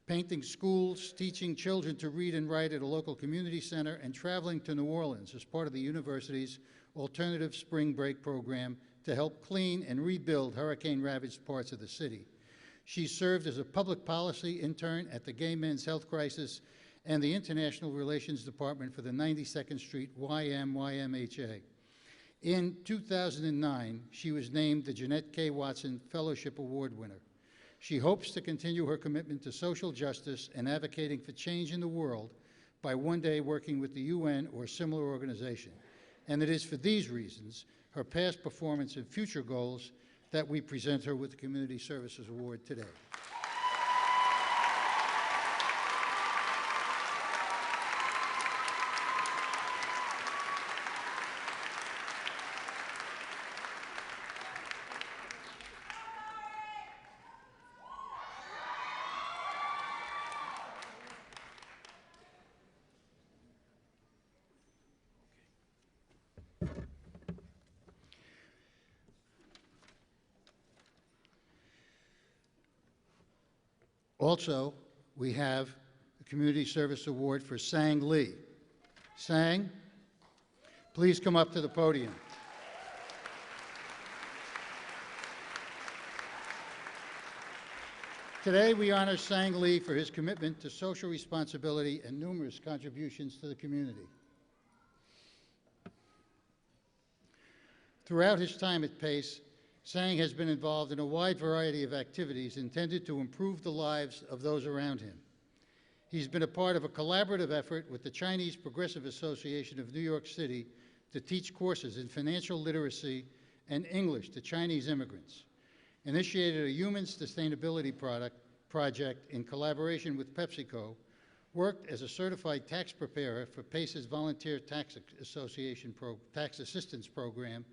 painting schools, teaching children to read and write at a local community center, and traveling to New Orleans as part of the university's alternative spring break program to help clean and rebuild hurricane-ravaged parts of the city. She served as a public policy intern at the Gay Men's Health Crisis and the International Relations Department for the 92nd Street YMHA. In 2009, she was named the Jeanette K. Watson Fellowship Award winner. She hopes to continue her commitment to social justice and advocating for change in the world by one day working with the UN or similar organization. And it is for these reasons, her past performance and future goals, that we present her with the Community Services Award today. Also, we have the Community Service Award for Sang Lee. Sang, please come up to the podium. Today, we honor Sang Lee for his commitment to social responsibility and numerous contributions to the community. Throughout his time at Pace, Sang has been involved in a wide variety of activities intended to improve the lives of those around him. He's been a part of a collaborative effort with the Chinese Progressive Association of New York City to teach courses in financial literacy and English to Chinese immigrants, initiated a human sustainability project in collaboration with PepsiCo, worked as a certified tax preparer for Pace's Volunteer Tax Association Tax Assistance Program,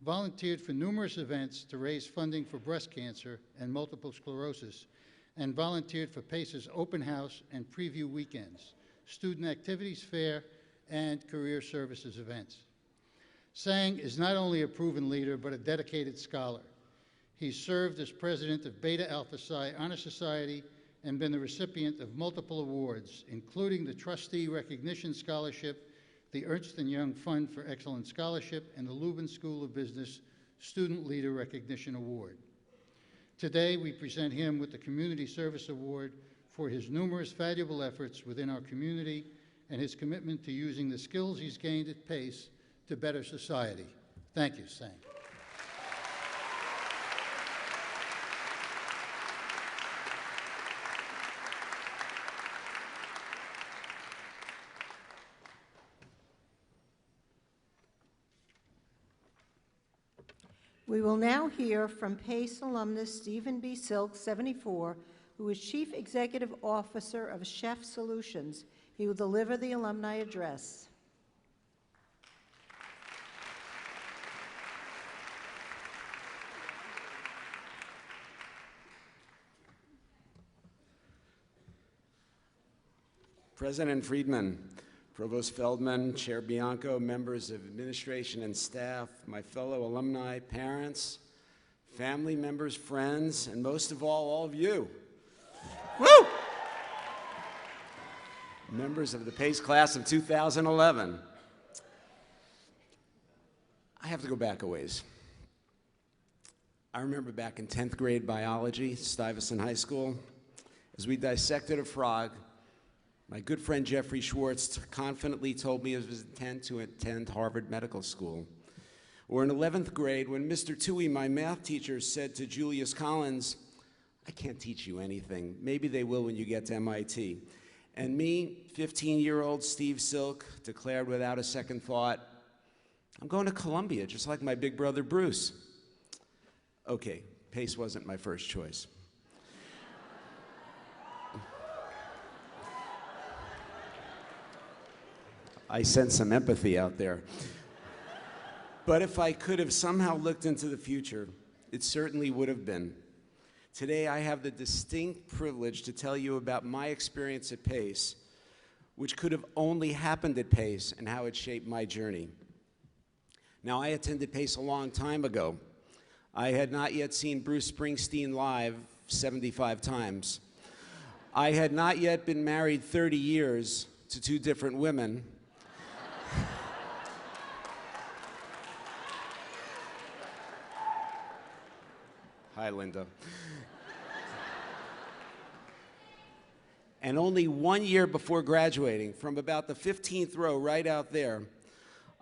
volunteered for numerous events to raise funding for breast cancer and multiple sclerosis, and volunteered for Pace's open house and preview weekends, student activities fair, and career services events. Sang is not only a proven leader, but a dedicated scholar. He's served as president of Beta Alpha Psi Honor Society and been the recipient of multiple awards, including the Trustee Recognition Scholarship, the Ernst & Young Fund for Excellent Scholarship, and the Lubin School of Business Student Leader Recognition Award. Today, we present him with the Community Service Award for his numerous valuable efforts within our community and his commitment to using the skills he's gained at Pace to better society. Thank you, Sang. We will now hear from Pace alumnus Stephen B. Silk, 74, who is Chief Executive Officer of Chef Solutions. He will deliver the alumni address. President Friedman, Provost Feldman, Chair Bianco, members of administration and staff, my fellow alumni, parents, family members, friends, and most of all of you. Woo! Members of the Pace class of 2011. I have to go back a ways. I remember back in 10th grade biology, Stuyvesant High School, as we dissected a frog, my good friend Jeffrey Schwartz confidently told me of his intent to attend Harvard Medical School. Or in 11th grade, when Mr. Toohey, my math teacher, said to Julius Collins, "I can't teach you anything. Maybe they will when you get to MIT." And me, 15-year-old Steve Silk, declared without a second thought, "I'm going to Columbia, just like my big brother Bruce." Okay, Pace wasn't my first choice. I sense some empathy out there. But if I could have somehow looked into the future, it certainly would have been. Today, I have the distinct privilege to tell you about my experience at Pace, which could have only happened at Pace, and how it shaped my journey. Now, I attended Pace a long time ago. I had not yet seen Bruce Springsteen live 75 times. I had not yet been married 30 years to 2 different women. Hi, Linda. And only 1 year before graduating, from about the 15th row right out there,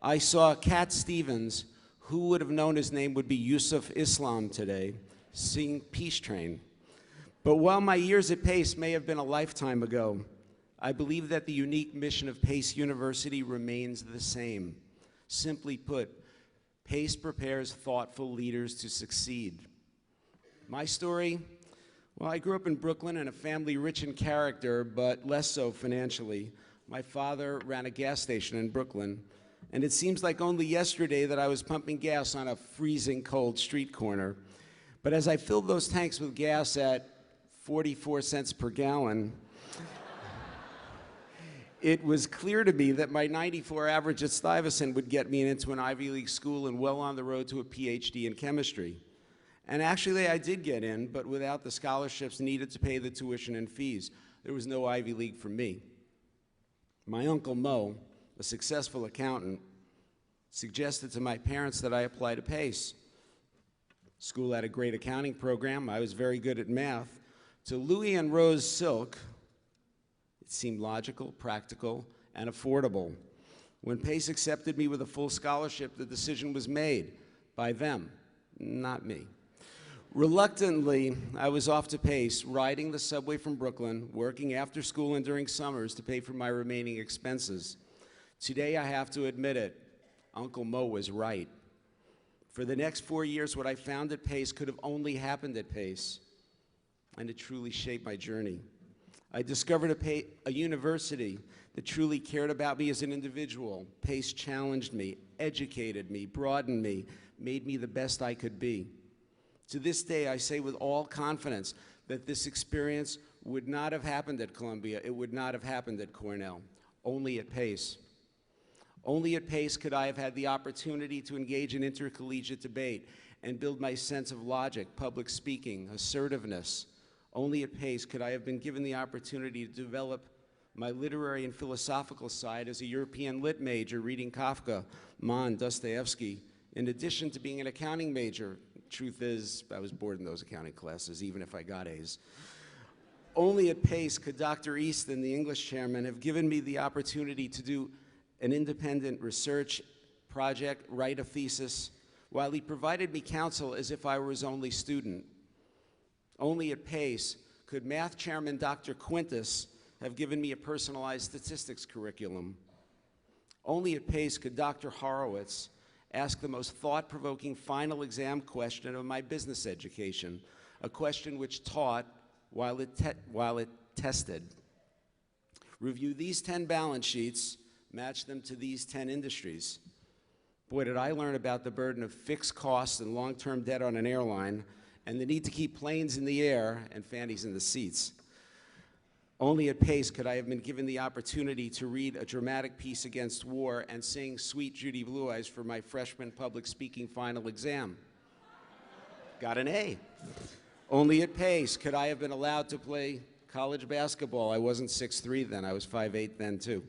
I saw Cat Stevens, who would have known his name would be Yusuf Islam today, sing Peace Train. But while my years at Pace may have been a lifetime ago, I believe that the unique mission of Pace University remains the same. Simply put, Pace prepares thoughtful leaders to succeed. My story? Well, I grew up in Brooklyn in a family rich in character, but less so financially. My father ran a gas station in Brooklyn, and it seems like only yesterday that I was pumping gas on a freezing cold street corner. But as I filled those tanks with gas at 44 cents per gallon, it was clear to me that my 94 average at Stuyvesant would get me into an Ivy League school and well on the road to a PhD in chemistry. And actually, I did get in, but without the scholarships needed to pay the tuition and fees. There was no Ivy League for me. My Uncle Mo, a successful accountant, suggested to my parents that I apply to Pace. School had a great accounting program. I was very good at math. To Louis and Rose Silk, it seemed logical, practical, and affordable. When Pace accepted me with a full scholarship, the decision was made by them, not me. Reluctantly, I was off to Pace, riding the subway from Brooklyn, working after school and during summers to pay for my remaining expenses. Today, I have to admit it, Uncle Mo was right. For the next 4 years, what I found at Pace could have only happened at Pace, and it truly shaped my journey. I discovered a university that truly cared about me as an individual. Pace challenged me, educated me, broadened me, made me the best I could be. To this day, I say with all confidence that this experience would not have happened at Columbia. It would not have happened at Cornell, only at Pace. Only at Pace could I have had the opportunity to engage in intercollegiate debate and build my sense of logic, public speaking, assertiveness. Only at Pace could I have been given the opportunity to develop my literary and philosophical side as a European lit major, reading Kafka, Mann, Dostoevsky, in addition to being an accounting major. Truth is, I was bored in those accounting classes, even if I got A's. Only at Pace could Dr. Easton, the English chairman, have given me the opportunity to do an independent research project, write a thesis, while he provided me counsel as if I were his only student. Only at Pace could math chairman Dr. Quintus have given me a personalized statistics curriculum. Only at Pace could Dr. Horowitz ask the most thought-provoking final exam question of my business education, a question which taught while it tested. Review these 10 balance sheets, match them to these 10 industries. Boy, did I learn about the burden of fixed costs and long-term debt on an airline, and the need to keep planes in the air and fannies in the seats. Only at Pace could I have been given the opportunity to read a dramatic piece against war and sing Sweet Judy Blue Eyes for my freshman public speaking final exam. Got an A. Only at Pace could I have been allowed to play college basketball. I wasn't 6'3" then, I was 5'8" then too.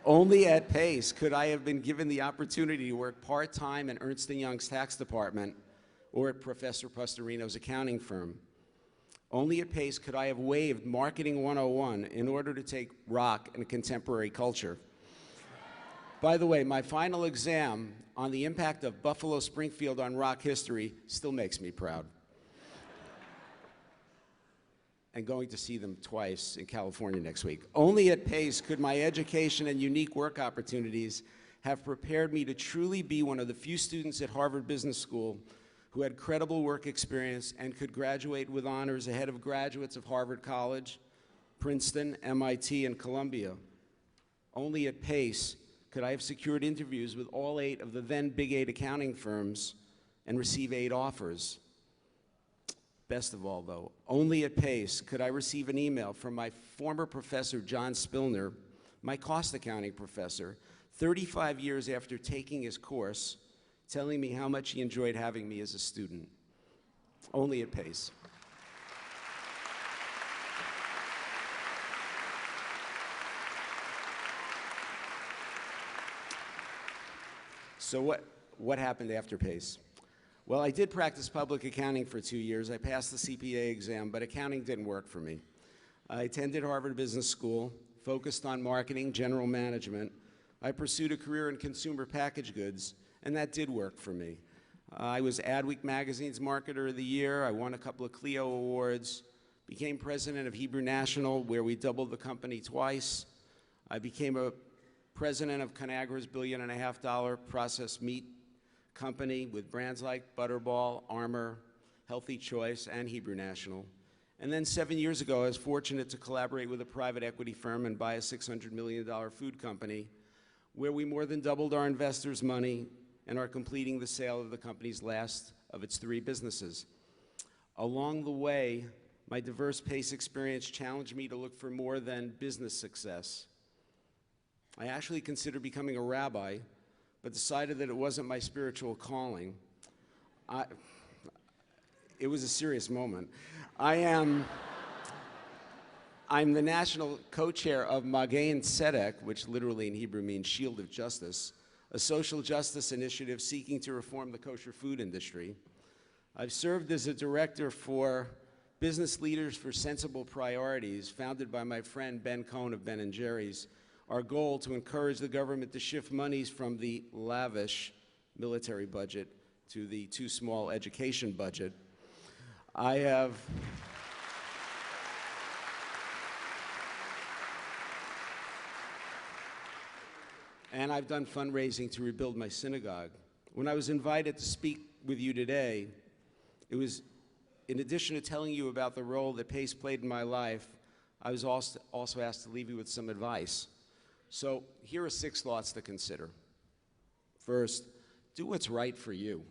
Only at Pace could I have been given the opportunity to work part-time in Ernst & Young's tax department or at Professor Pastorino's accounting firm. Only at Pace could I have waived Marketing 101 in order to take rock and contemporary culture. By the way, my final exam on the impact of Buffalo Springfield on rock history still makes me proud. And going to see them twice in California next week. Only at Pace could my education and unique work opportunities have prepared me to truly be one of the few students at Harvard Business School who had credible work experience and could graduate with honors ahead of graduates of Harvard College, Princeton, MIT, and Columbia. Only at Pace could I have secured interviews with all 8 of the then Big 8 accounting firms and receive 8 offers. Best of all, though, only at Pace could I receive an email from my former professor, John Spillner, my cost accounting professor, 35 years after taking his course, telling me how much he enjoyed having me as a student. Only at Pace. So what happened after Pace? Well, I did practice public accounting for 2 years. I passed the CPA exam, but accounting didn't work for me. I attended Harvard Business School, focused on marketing, general management. I pursued a career in consumer packaged goods, and that did work for me. I was Adweek Magazine's Marketer of the Year. I won a couple of Clio Awards, became president of Hebrew National, where we doubled the company twice. I became a president of Conagra's $1.5 billion processed meat company with brands like Butterball, Armour, Healthy Choice, and Hebrew National. And then 7 years ago, I was fortunate to collaborate with a private equity firm and buy a $600 million food company, where we more than doubled our investors' money and are completing the sale of the company's last of its 3 businesses. Along the way, my diverse Pace experience challenged me to look for more than business success. I actually considered becoming a rabbi, but decided that it wasn't my spiritual calling. It was a serious moment. I'm the national co-chair of Magen Tzedek, which literally in Hebrew means Shield of Justice, a social justice initiative seeking to reform the kosher food industry. I've served as a director for Business Leaders for Sensible Priorities, founded by my friend Ben Cohen of Ben & Jerry's. Our goal to encourage the government to shift monies from the lavish military budget to the too small education budget. And I've done fundraising to rebuild my synagogue. When I was invited to speak with you today, it was, in addition to telling you about the role that Pace played in my life, I was also asked to leave you with some advice. So here are 6 thoughts to consider. First, do what's right for you.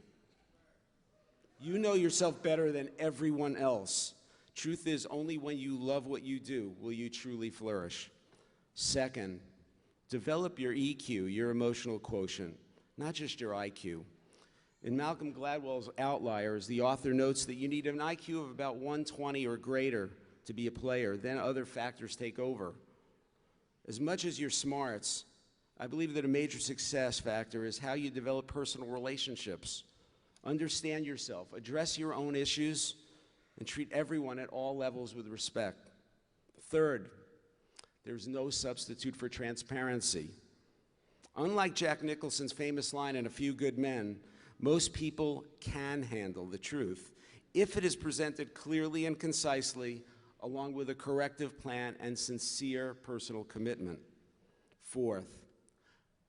You know yourself better than everyone else. Truth is, only when you love what you do will you truly flourish. Second, develop your EQ, your emotional quotient, not just your IQ. In Malcolm Gladwell's Outliers, the author notes that you need an IQ of about 120 or greater to be a player, then other factors take over. As much as your smarts, I believe that a major success factor is how you develop personal relationships. Understand yourself, address your own issues, and treat everyone at all levels with respect. Third, there's no substitute for transparency. Unlike Jack Nicholson's famous line in A Few Good Men, most people can handle the truth if it is presented clearly and concisely, along with a corrective plan and sincere personal commitment. Fourth,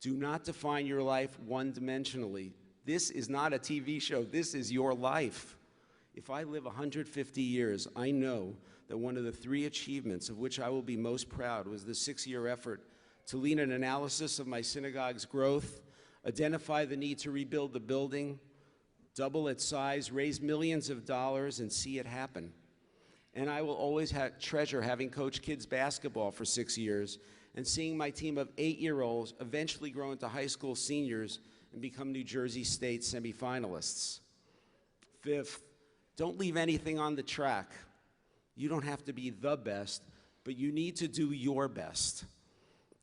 do not define your life one-dimensionally. This is not a TV show. This is your life. If I live 150 years, I know that one of the 3 achievements of which I will be most proud was the 6-year effort to lead an analysis of my synagogue's growth, identify the need to rebuild the building, double its size, raise millions of dollars, and see it happen. And I will always treasure having coached kids basketball for 6 years and seeing my team of 8-year-olds eventually grow into high school seniors and become New Jersey State semifinalists. Fifth, don't leave anything on the track. You don't have to be the best, but you need to do your best.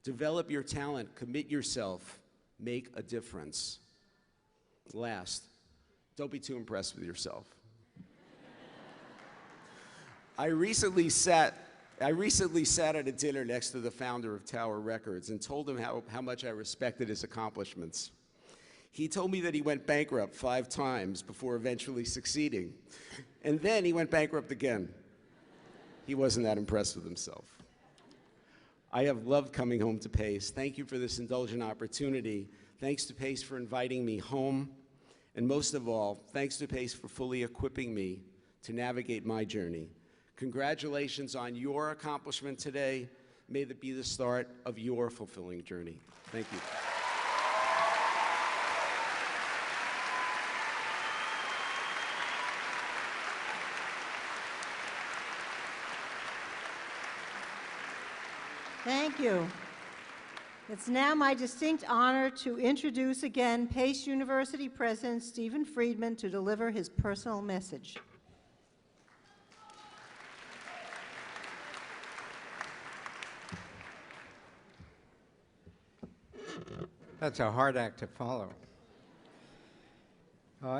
Develop your talent, commit yourself, make a difference. Last, don't be too impressed with yourself. I recently sat at a dinner next to the founder of Tower Records and told him how much I respected his accomplishments. He told me that he went bankrupt 5 times before eventually succeeding. And then he went bankrupt again. He wasn't that impressed with himself. I have loved coming home to Pace. Thank you for this indulgent opportunity. Thanks to Pace for inviting me home. And most of all, thanks to Pace for fully equipping me to navigate my journey. Congratulations on your accomplishment today. May that be the start of your fulfilling journey. Thank you. Thank you. It's now my distinct honor to introduce again Pace University President Stephen Friedman to deliver his personal message. That's a hard act to follow.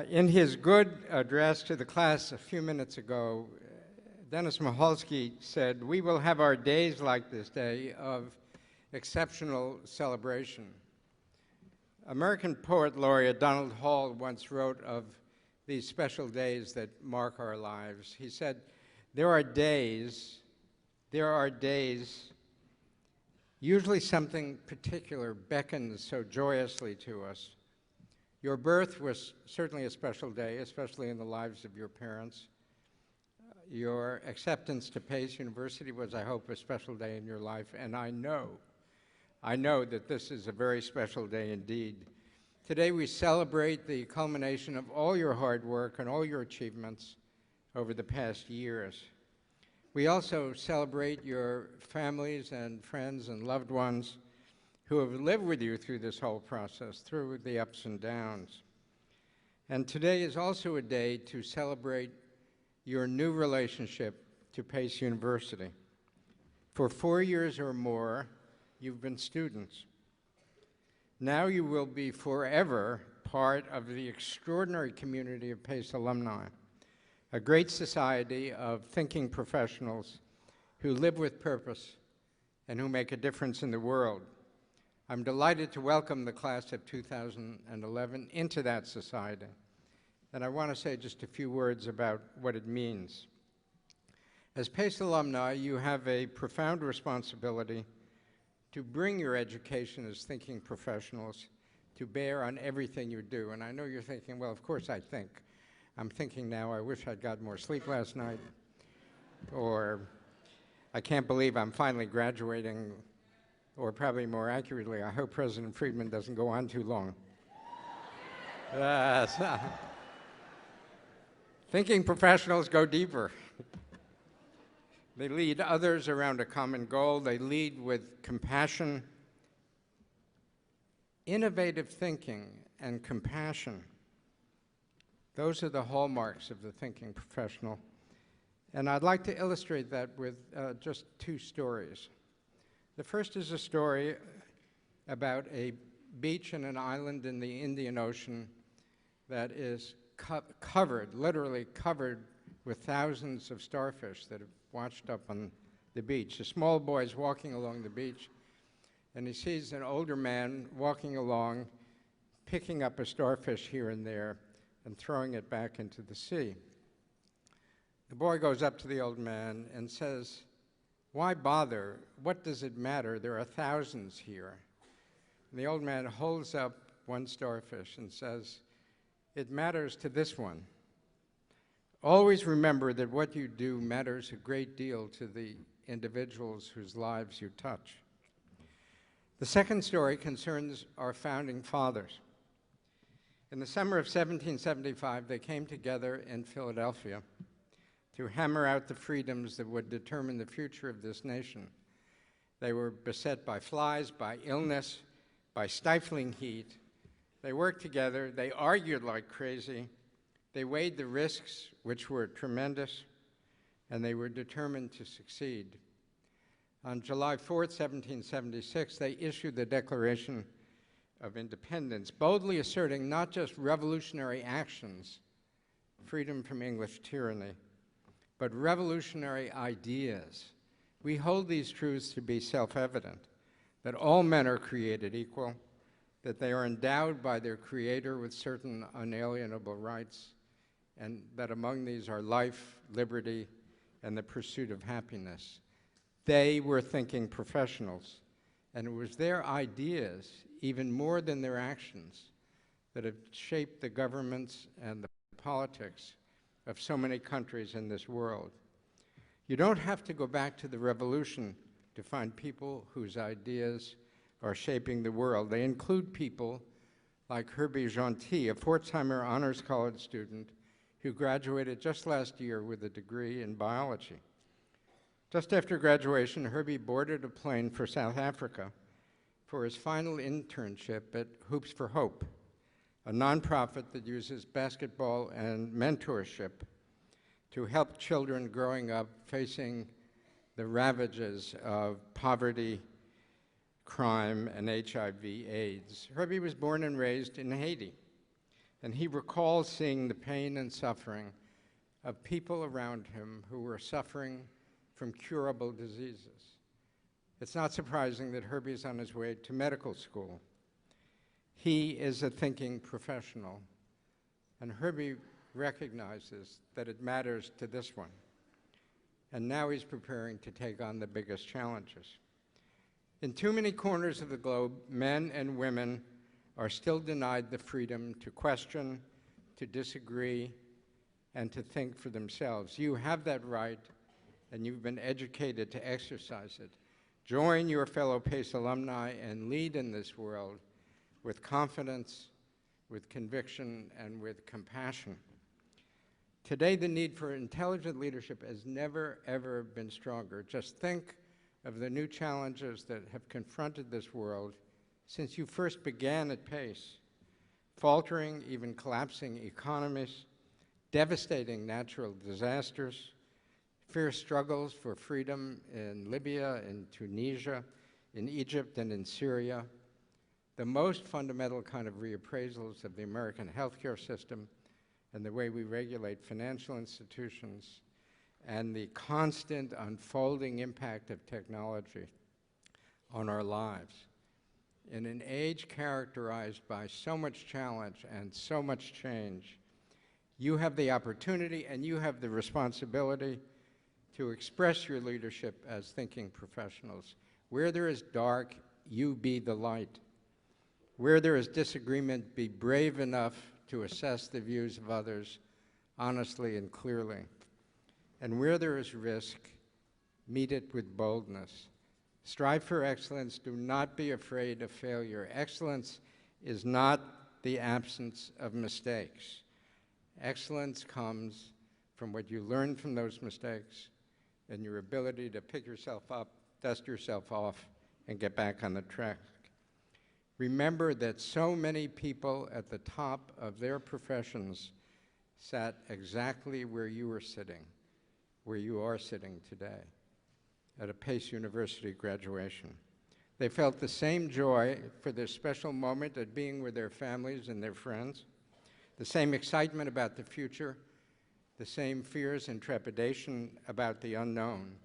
In his good address to the class a few minutes ago, Dennis Mahalski said, "We will have our days like this day of exceptional celebration." American poet laureate Donald Hall once wrote of these special days that mark our lives. He said, there are days, usually something particular beckons so joyously to us. Your birth was certainly a special day, especially in the lives of your parents. Your acceptance to Pace University was, I hope, a special day in your life, and I know that this is a very special day indeed. Today we celebrate the culmination of all your hard work and all your achievements over the past years. We also celebrate your families and friends and loved ones who have lived with you through this whole process, through the ups and downs. And today is also a day to celebrate your new relationship to Pace University. For 4 years or more, you've been students. Now you will be forever part of the extraordinary community of Pace alumni, a great society of thinking professionals who live with purpose and who make a difference in the world. I'm delighted to welcome the class of 2011 into that society. And I want to say just a few words about what it means. As Pace alumni, you have a profound responsibility to bring your education as thinking professionals to bear on everything you do. And I know you're thinking, well, of course I think. I'm thinking now, I wish I'd got more sleep last night. Or, I can't believe I'm finally graduating. Or probably more accurately, I hope President Friedman doesn't go on too long. Thinking professionals go deeper. They lead others around a common goal. They lead with compassion. Innovative thinking and compassion. Those are the hallmarks of the thinking professional. And I'd like to illustrate that with just 2 stories. The first is a story about a beach and an island in the Indian Ocean that is covered, literally covered, with thousands of starfish that have washed up on the beach. A small boy is walking along the beach, and he sees an older man walking along, picking up a starfish here and there and throwing it back into the sea. The boy goes up to the old man and says, "Why bother? What does it matter? There are thousands here." And the old man holds up one starfish and says, "It matters to this one. Always remember that what you do matters a great deal to the individuals whose lives you touch." The second story concerns our founding fathers. In the summer of 1775, they came together in Philadelphia to hammer out the freedoms that would determine the future of this nation. They were beset by flies, by illness, by stifling heat. They worked together, they argued like crazy, they weighed the risks, which were tremendous, and they were determined to succeed. On July 4th, 1776, they issued the Declaration of Independence, boldly asserting not just revolutionary actions, freedom from English tyranny, but revolutionary ideas. We hold these truths to be self-evident, that all men are created equal, that they are endowed by their Creator with certain unalienable rights, and that among these are life, liberty, and the pursuit of happiness. They were thinking professionals, and it was their ideas, even more than their actions, that have shaped the governments and the politics of so many countries in this world. You don't have to go back to the Revolution to find people whose ideas are shaping the world. They include people like Herbie Gentil, a Pforzheimer Honors College student who graduated just last year with a degree in biology. Just after graduation, Herbie boarded a plane for South Africa for his final internship at Hoops for Hope, a nonprofit that uses basketball and mentorship to help children growing up facing the ravages of poverty, crime, and HIV/AIDS. Herbie was born and raised in Haiti, and he recalls seeing the pain and suffering of people around him who were suffering from curable diseases. It's not surprising that Herbie's on his way to medical school. He is a thinking professional, and Herbie recognizes that it matters to this one. And now he's preparing to take on the biggest challenges. In too many corners of the globe, men and women are still denied the freedom to question, to disagree, and to think for themselves. You have that right, and you've been educated to exercise it. Join your fellow PACE alumni and lead in this world with confidence, with conviction, and with compassion. Today, the need for intelligent leadership has never, ever been stronger. Just think of the new challenges that have confronted this world since you first began at PACE. Faltering, even collapsing economies, devastating natural disasters, fierce struggles for freedom in Libya, in Tunisia, in Egypt, and in Syria, the most fundamental kind of reappraisals of the American healthcare system and the way we regulate financial institutions, and the constant unfolding impact of technology on our lives. In an age characterized by so much challenge and so much change, you have the opportunity and you have the responsibility to express your leadership as thinking professionals. Where there is dark, you be the light. Where there is disagreement, be brave enough to assess the views of others honestly and clearly. And where there is risk, meet it with boldness. Strive for excellence. Do not be afraid of failure. Excellence is not the absence of mistakes. Excellence comes from what you learn from those mistakes and your ability to pick yourself up, dust yourself off, and get back on the track. Remember that so many people at the top of their professions sat exactly where you were sitting, where you are sitting today, at a Pace University graduation. They felt the same joy for this special moment at being with their families and their friends, the same excitement about the future, the same fears and trepidation about the unknown.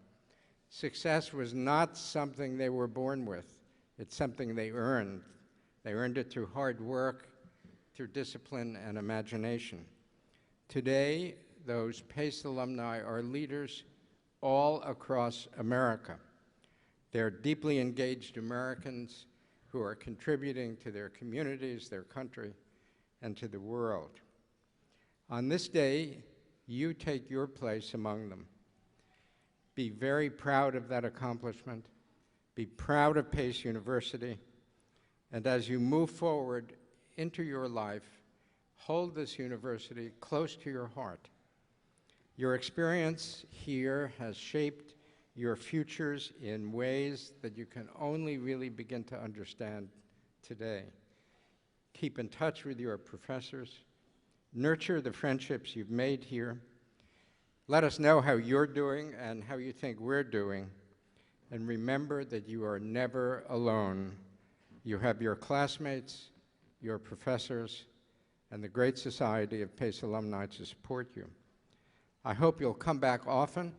Success was not something they were born with. It's something they earned. They earned it through hard work, through discipline and imagination. Today, those PACE alumni are leaders all across America. They're deeply engaged Americans who are contributing to their communities, their country, and to the world. On this day, you take your place among them. Be very proud of that accomplishment. Be proud of Pace University. And as you move forward into your life, hold this university close to your heart. Your experience here has shaped your futures in ways that you can only really begin to understand today. Keep in touch with your professors. Nurture the friendships you've made here. Let us know how you're doing and how you think we're doing. And remember that you are never alone. You have your classmates, your professors, and the great society of PACE alumni to support you. I hope you'll come back often.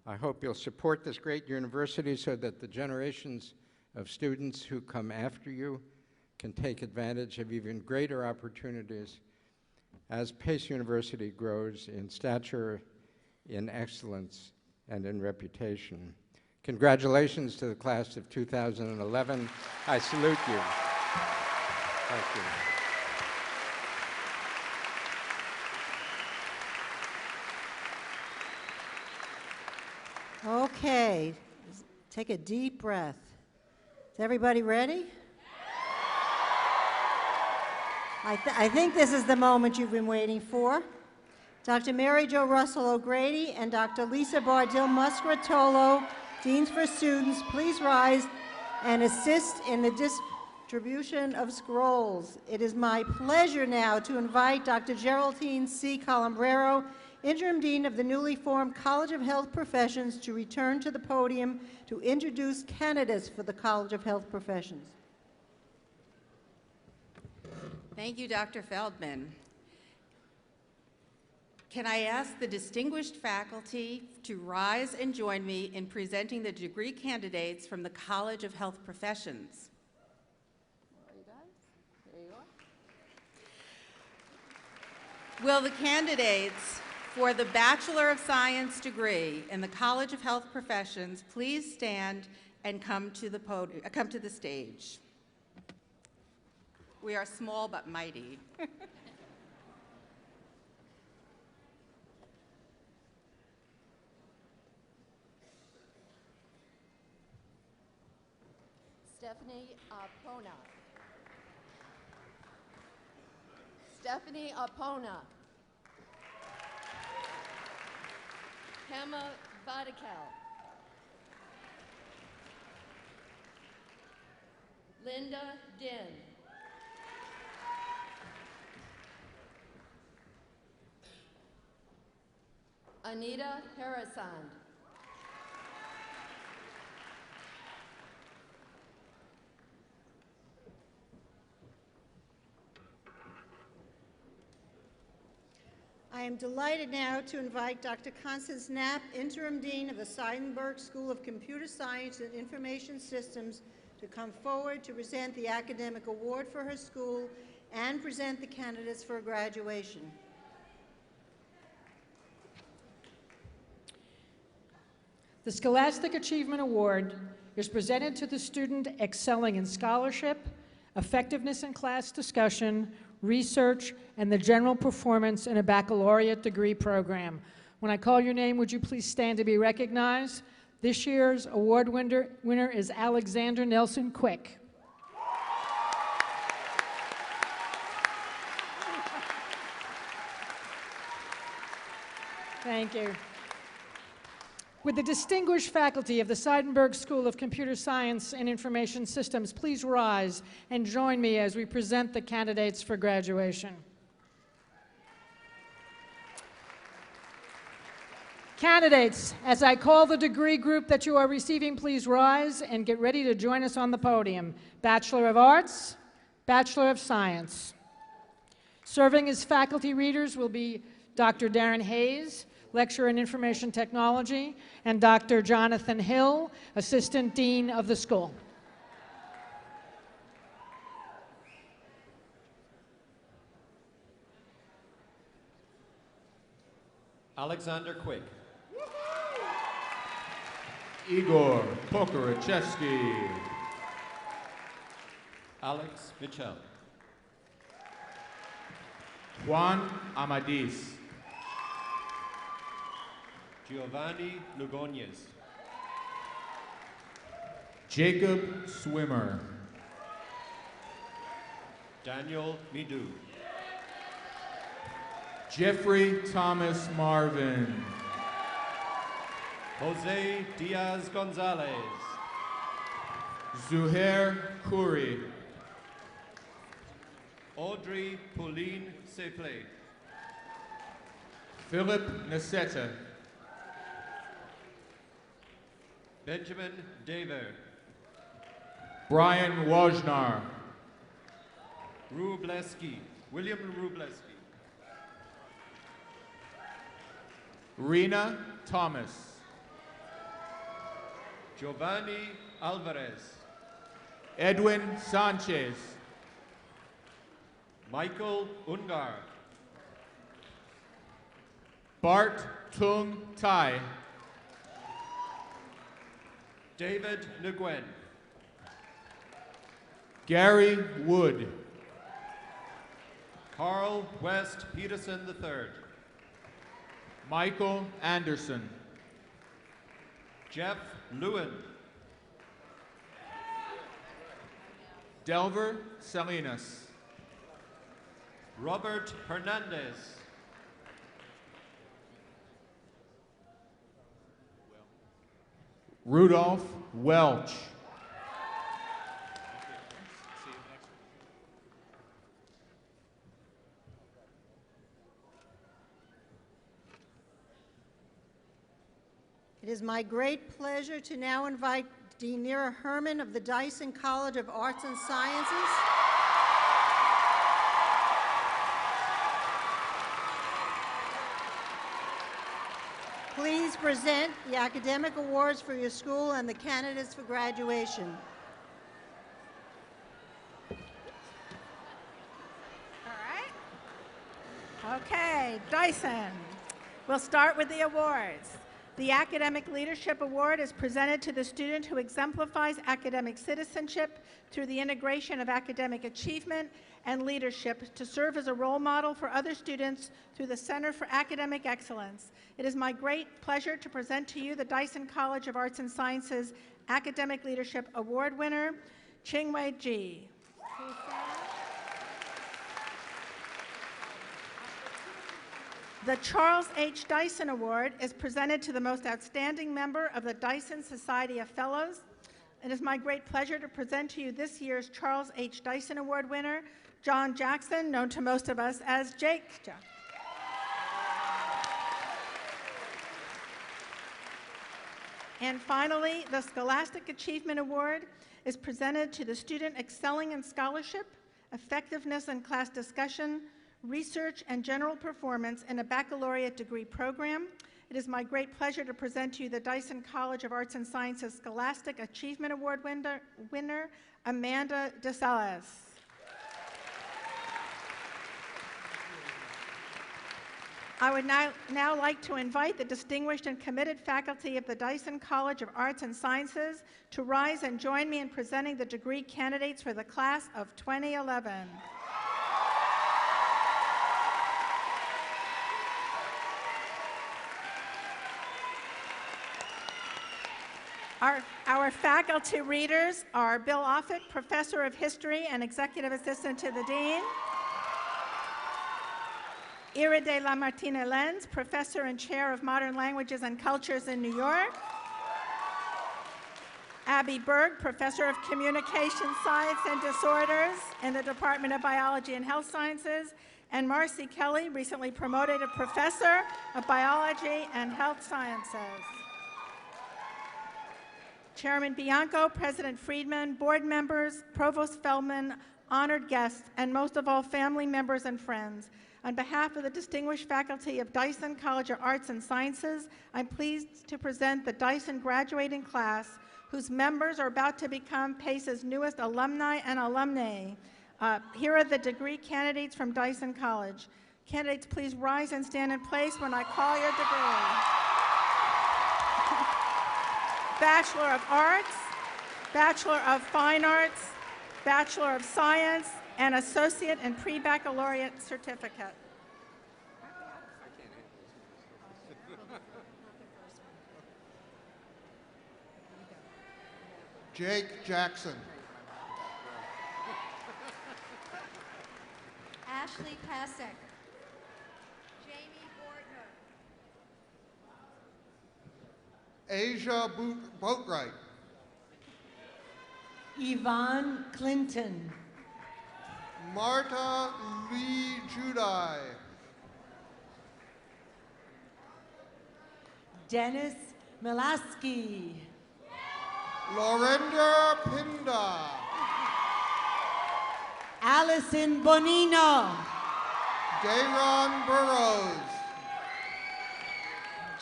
I hope you'll support this great university so that the generations of students who come after you can take advantage of even greater opportunities as Pace University grows in stature, in excellence, and in reputation. Congratulations to the class of 2011. I salute you. Thank you. Okay, take a deep breath. Is everybody ready? I think this is the moment you've been waiting for. Dr. Mary Jo Russell O'Grady and Dr. Lisa Bardil Muscaratolo, Deans for Students, please rise and assist in the distribution of scrolls. It is my pleasure now to invite Dr. Geraldine C. Colombrero, Interim Dean of the newly formed College of Health Professions, to return to the podium to introduce candidates for the College of Health Professions. Thank you, Dr. Feldman. Can I ask the distinguished faculty to rise and join me in presenting the degree candidates from the College of Health Professions? Are you guys? There you are. Will the candidates for the Bachelor of Science degree in the College of Health Professions please stand and come to the podium, come to the stage? We are small but mighty. Stephanie Apona. Stephanie Apona. Kema Vadikel. Linda Din. Anita Harrisand. I am delighted now to invite Dr. Constance Knapp, Interim Dean of the Seidenberg School of Computer Science and Information Systems, to come forward to present the academic award for her school and present the candidates for graduation. The Scholastic Achievement Award is presented to the student excelling in scholarship, effectiveness in class discussion, research, and the general performance in a baccalaureate degree program. When I call your name, would you please stand to be recognized? This year's award winner is Alexander Nelson Quick. Thank you. Would the distinguished faculty of the Seidenberg School of Computer Science and Information Systems please rise and join me as we present the candidates for graduation. Candidates, as I call the degree group that you are receiving, please rise and get ready to join us on the podium. Bachelor of Arts, Bachelor of Science. Serving as faculty readers will be Dr. Darren Hayes, Lecturer in Information Technology, and Dr. Jonathan Hill, Assistant Dean of the school. Alexander Quick. Igor Pokorachevsky. Alex Mitchell. Juan Amadis. Giovanni Lugones. Jacob Swimmer. Daniel Midu. Jeffrey Thomas Marvin. Jose Diaz Gonzalez. Zuhair Khoury. Audrey Pauline Seple. Philip Naseta. Benjamin Dever. Brian Wojnar. Rubleski. William Rubleski. Rena Thomas. Giovanni Alvarez. Edwin Sanchez. Michael Ungar. Bart Tung Tai. David Nguyen. Gary Wood. Carl West Peterson III. Michael Anderson. Jeff Lewin. Delver Salinas. Robert Hernandez. Rudolph Welch. It is my great pleasure to now invite Dean Nira Herman of the Dyson College of Arts and Sciences. Please present the academic awards for your school and the candidates for graduation. All right. Okay, Dyson. We'll start with the awards. The Academic Leadership Award is presented to the student who exemplifies academic citizenship through the integration of academic achievement and leadership to serve as a role model for other students through the Center for Academic Excellence. It is my great pleasure to present to you the Dyson College of Arts and Sciences Academic Leadership Award winner, Chingwei Ji. The Charles H. Dyson Award is presented to the most outstanding member of the Dyson Society of Fellows. It is my great pleasure to present to you this year's Charles H. Dyson Award winner, John Jackson, known to most of us as Jake. And finally, the Scholastic Achievement Award is presented to the student excelling in scholarship, effectiveness in class discussion, research, and general performance in a baccalaureate degree program. It is my great pleasure to present to you the Dyson College of Arts and Sciences Scholastic Achievement Award winner, Amanda DeSalas. I would now like to invite the distinguished and committed faculty of the Dyson College of Arts and Sciences to rise and join me in presenting the degree candidates for the class of 2011. Our faculty readers are Bill Offit, Professor of History and Executive Assistant to the Dean. Ira de la Martina Lenz, Professor and Chair of Modern Languages and Cultures in New York. Abby Berg, Professor of Communication Science and Disorders in the Department of Biology and Health Sciences. And Marcy Kelly, recently promoted to Professor of Biology and Health Sciences. Chairman Bianco, President Friedman, board members, Provost Feldman, honored guests, and most of all, family members and friends. On behalf of the distinguished faculty of Dyson College of Arts and Sciences, I'm pleased to present the Dyson graduating class, whose members are about to become PACE's newest alumni and alumnae. Here are the degree candidates from Dyson College. Candidates, please rise and stand in place when I call your degree. Bachelor of Arts, Bachelor of Fine Arts, Bachelor of Science, and Associate and Pre-Baccalaureate Certificate. Jake Jackson. Ashley Pasek. Jamie Bortner. Asia Boatwright. Yvonne Clinton. Marta Lee Judai. Dennis Milaski. Lorenda Pinda. Allison Bonino. Dayron Burrows.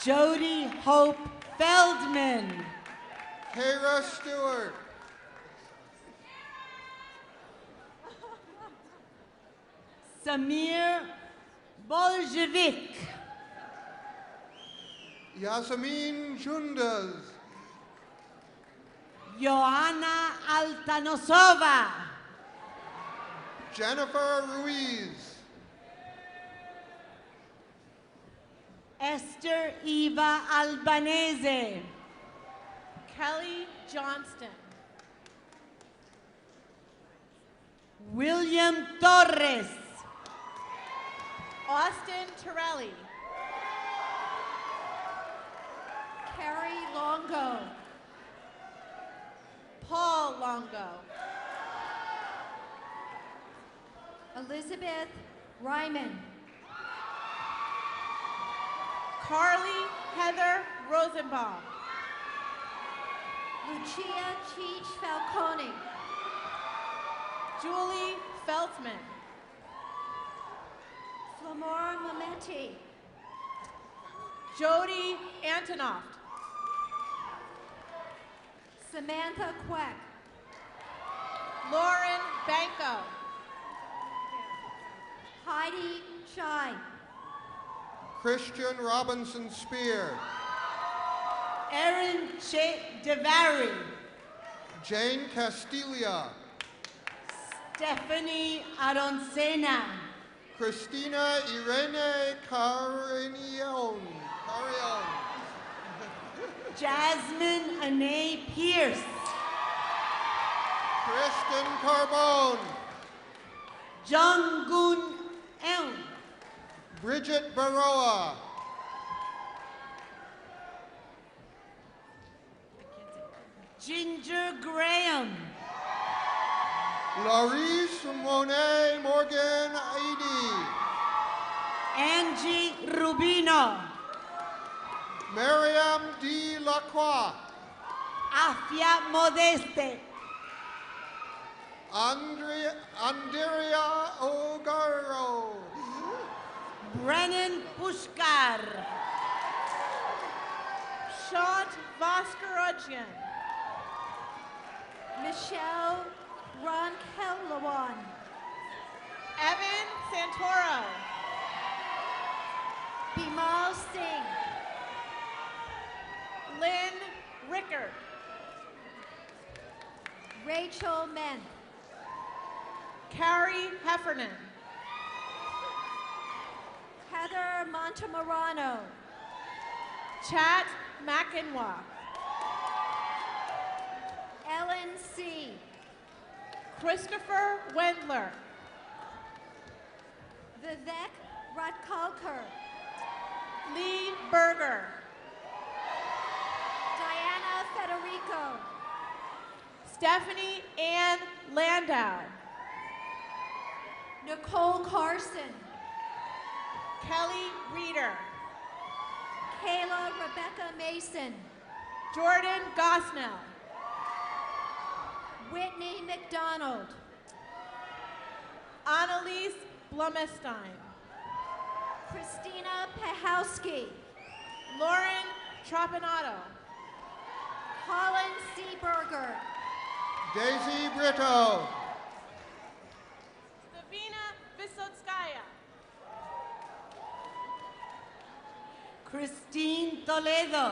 Jody Hope Feldman. Kara Stewart. Samir Bolshevik. Yasemin Jundas. Joanna Altanosova. Jennifer Ruiz. Esther Eva Albanese. Kelly Johnston. William Torres. Austin Torelli. Carrie Longo. Paul Longo. Elizabeth Ryman. Carly Heather Rosenbaum. Lucia Cheech Falcone. Julie Feltman. Flamor Momenti. Jody Antonoff. Samantha Queck. Lauren Banco. Heidi Shai. Christian Robinson Spear. Erin Che Devari. Jane Castilla. Stephanie Aroncena. Christina Irene Carrion. Jasmine Anae Pierce. Kristen Carbone. Junggun Eun. Bridget Baroa. Ginger Graham. Laurice Monet Morgan Eady. Angie Rubino. Miriam D. Lacroix. Afia Modeste. Andrea Ogaro. Brennan Pushkar. Shant Vaskarajian. Michelle Ronkellawan. Evan Santoro. Bimal Singh. Lynn Rickard. Rachel Men. Carrie Heffernan. Heather Montemarano. Chat McInwa. Ellen C. Christopher Wendler. Vivek Ratkalkar. Lee Berger. Diana Federico. Stephanie Ann Landau. Nicole Carson. Kelly Reeder. Kayla Rebecca Mason. Jordan Gosnell. Whitney McDonald. Annalise Blumestein. Christina Pahowski. Lauren Tropinato. Colin Seaberger. Daisy Brito. Stavina Visotskaya. Christine Toledo.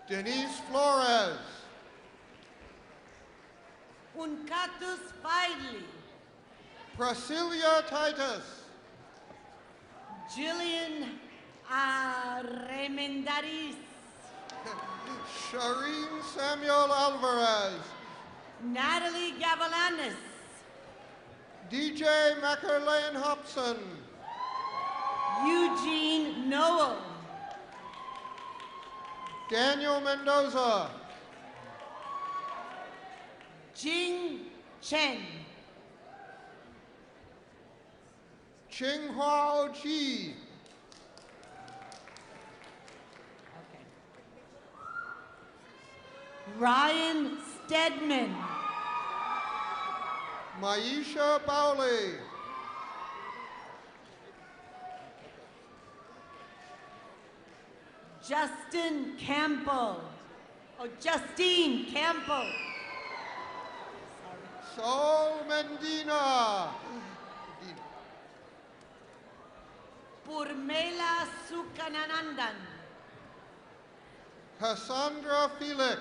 Denise Flores. Uncatus Filey. Priscilla Titus. Jillian Arremendaris. Shireen Samuel Alvarez. Natalie Gavalanis. DJ Mackerlane Hobson. Eugene Noel. Daniel Mendoza. Jing Chen. Qinghua Ji. Ryan Stedman. Maisha Bowley. Justin Campbell. Oh, Justine Campbell. Sol Mendina. Purmela Sukananandan. Cassandra Felix.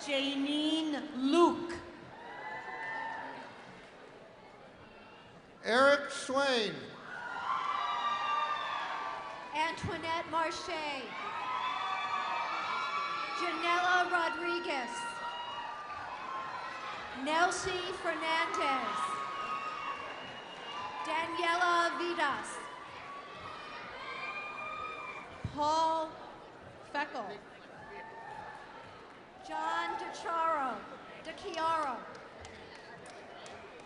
Janine Luke. Eric Swain. Antoinette Marche. Janella Rodriguez. Nelsie Fernandez. Daniela Vidas. Paul Feckle. John DeChiaro.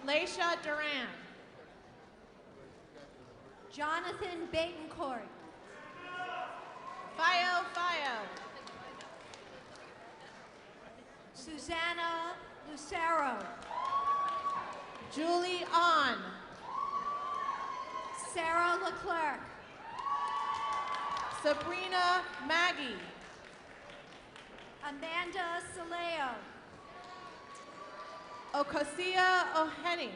Leisha Duran. Jonathan Betancourt. Fio. Susanna Lucero. Julie On. Sarah Leclerc. Sabrina Maggie. Amanda Saleo. Okosia Oheni.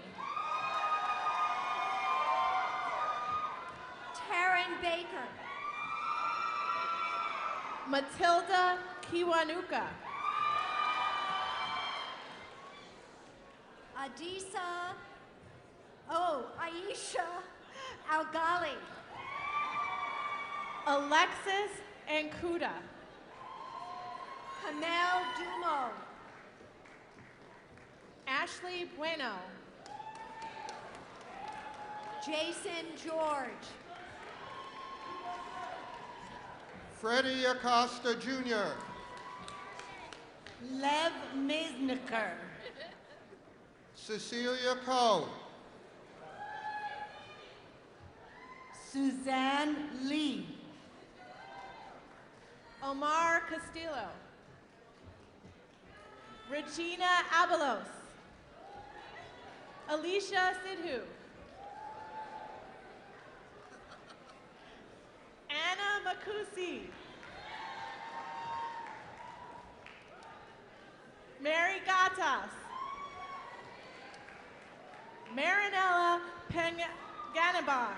Taryn Baker. Matilda Kiwanuka. Aisha Algali. Alexis Ankuda. Kamel Dumo. Ashley Bueno. Jason George. Freddie Acosta Jr. Lev Misniker. Cecilia Coe. Suzanne Lee. Omar Castillo. Regina Abelos. Alicia Sidhu. Anna Makusi. Mary Gatas. Marinella Penganaban.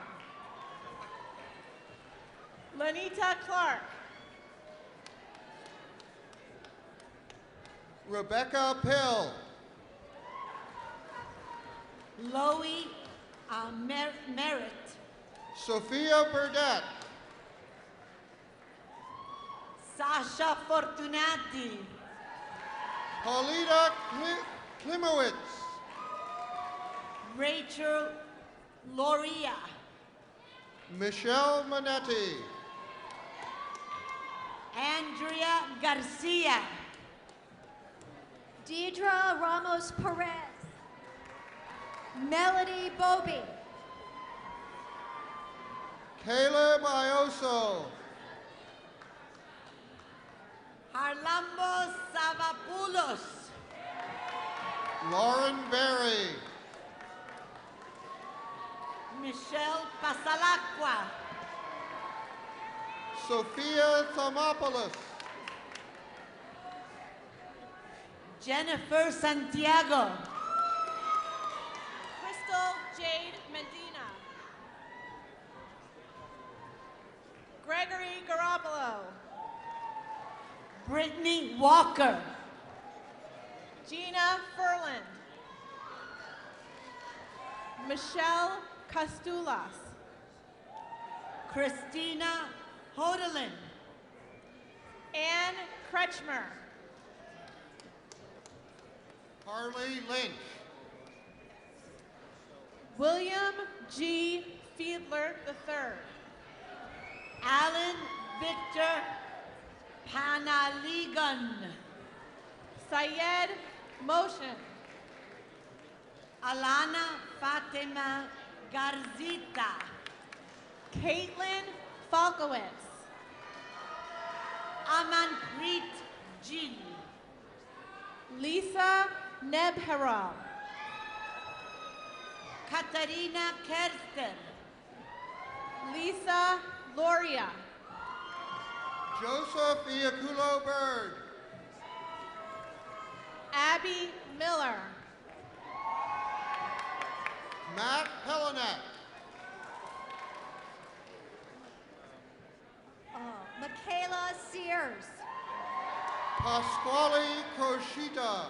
Lanita Clark. Rebecca Pill. Loie Merritt. Sophia Burdette. Sasha Fortunati. Paulita Klimowitz. Rachel Loria. Michelle Manetti. Andrea Garcia. Deidre Ramos Perez. Melody Bobby. Caleb Ioso. Harlambo Savapoulos. Lauren Berry. Michelle Pasalacqua. Sophia Thermopoulos. Jennifer Santiago. Crystal Jade Medina. Gregory Garoppolo. Brittany Walker. Gina Furland. Michelle Castulas. Christina Hodelin. Ann Kretschmer. Harley Lynch. William G. Fiedler III. Alan Victor Panaligan. Syed Motion. Alana Fatima Garzita. Caitlin Falkowitz. Amanpreet G. Lisa Nebharal. Katarina Kersten. Lisa Loria. Joseph Iaculo Bird. Abby Miller. Matt Pelinek. Michaela Sears. Pasquale Crochita.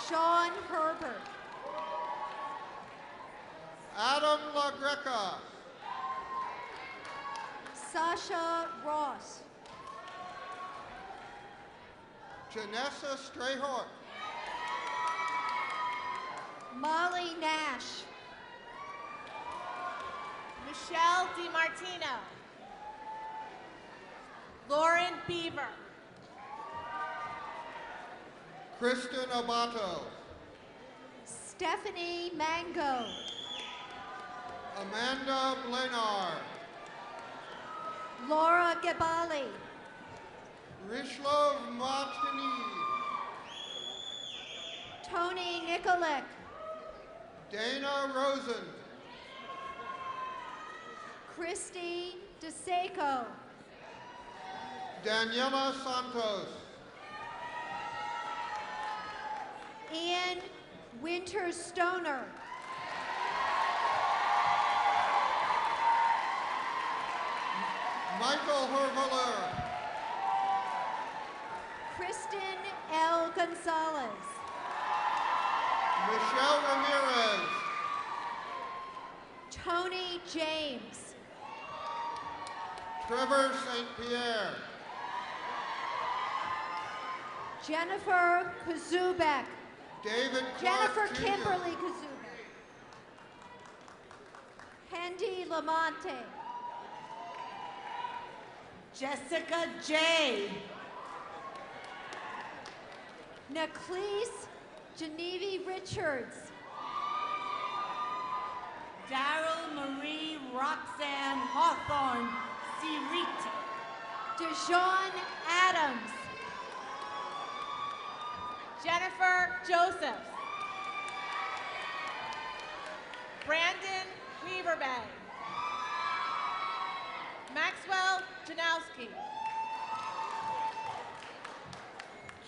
Sean Herbert. Adam LaGreca. Sasha Ross. Janessa Strayhort. Molly Nash. Michelle DiMartino. Lauren Beaver. Kristen Abato. Stephanie Mango. Amanda Blenar. Laura Gabali. Rishlov Martini. Tony Nikolic. Dana Rosen. Christy DeSeco. Daniela Santos. Ian Winter Stoner. Michael Herveler. Kristen L. Gonzalez. Michelle Ramirez. Tony James. Trevor St. Pierre. Jennifer Kazubek. David Clark Jennifer Jr. Kimberly Kazubek. Hendy Lamonte. Jessica J. Neclise Genevieve Richards. Daryl Marie Roxanne Hawthorne Siriti. Dejaun Adams. Jennifer Joseph. Brandon Weaverbay. Maxwell Janowski.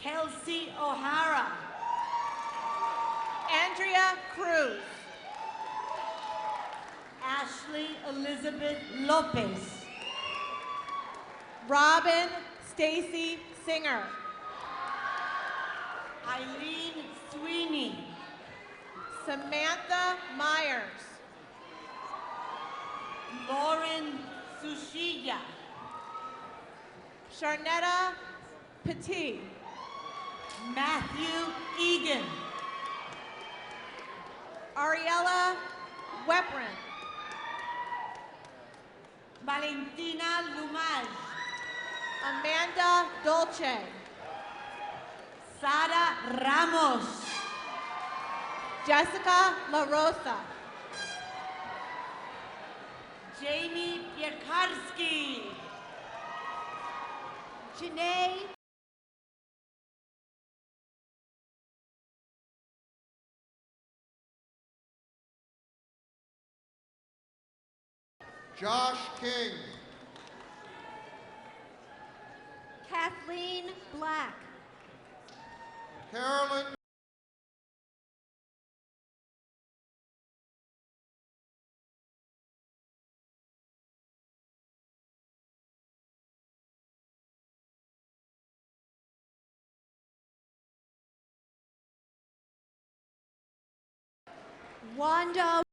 Kelsey O'Hara. Andrea Cruz. Ashley Elizabeth Lopez. Robin Stacy Singer. Eileen Sweeney. Samantha Myers. Lauren Sushiya. Sharnetta Petit. Matthew Egan. Ariella Weprin. Valentina Lumaj. Amanda Dolce. Sara Ramos. Jessica La Rosa. Jamie Piekarski. Janae Josh King. Kathleen Black. Carolyn Wanda.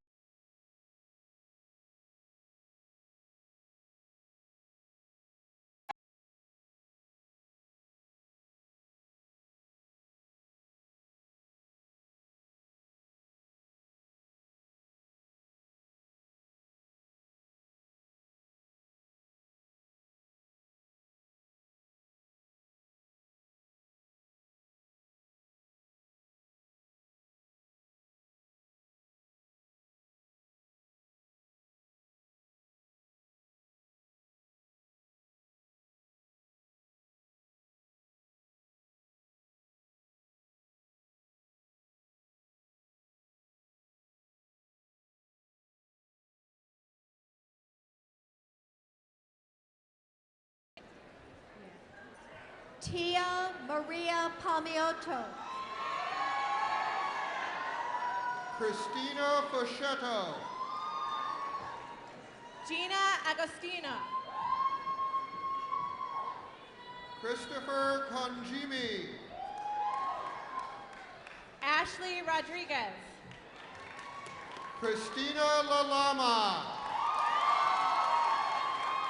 Tia Maria Palmiotto. Christina Foschetto. Gina Agostina. Christopher Conjimi. Ashley Rodriguez. Christina Lalama.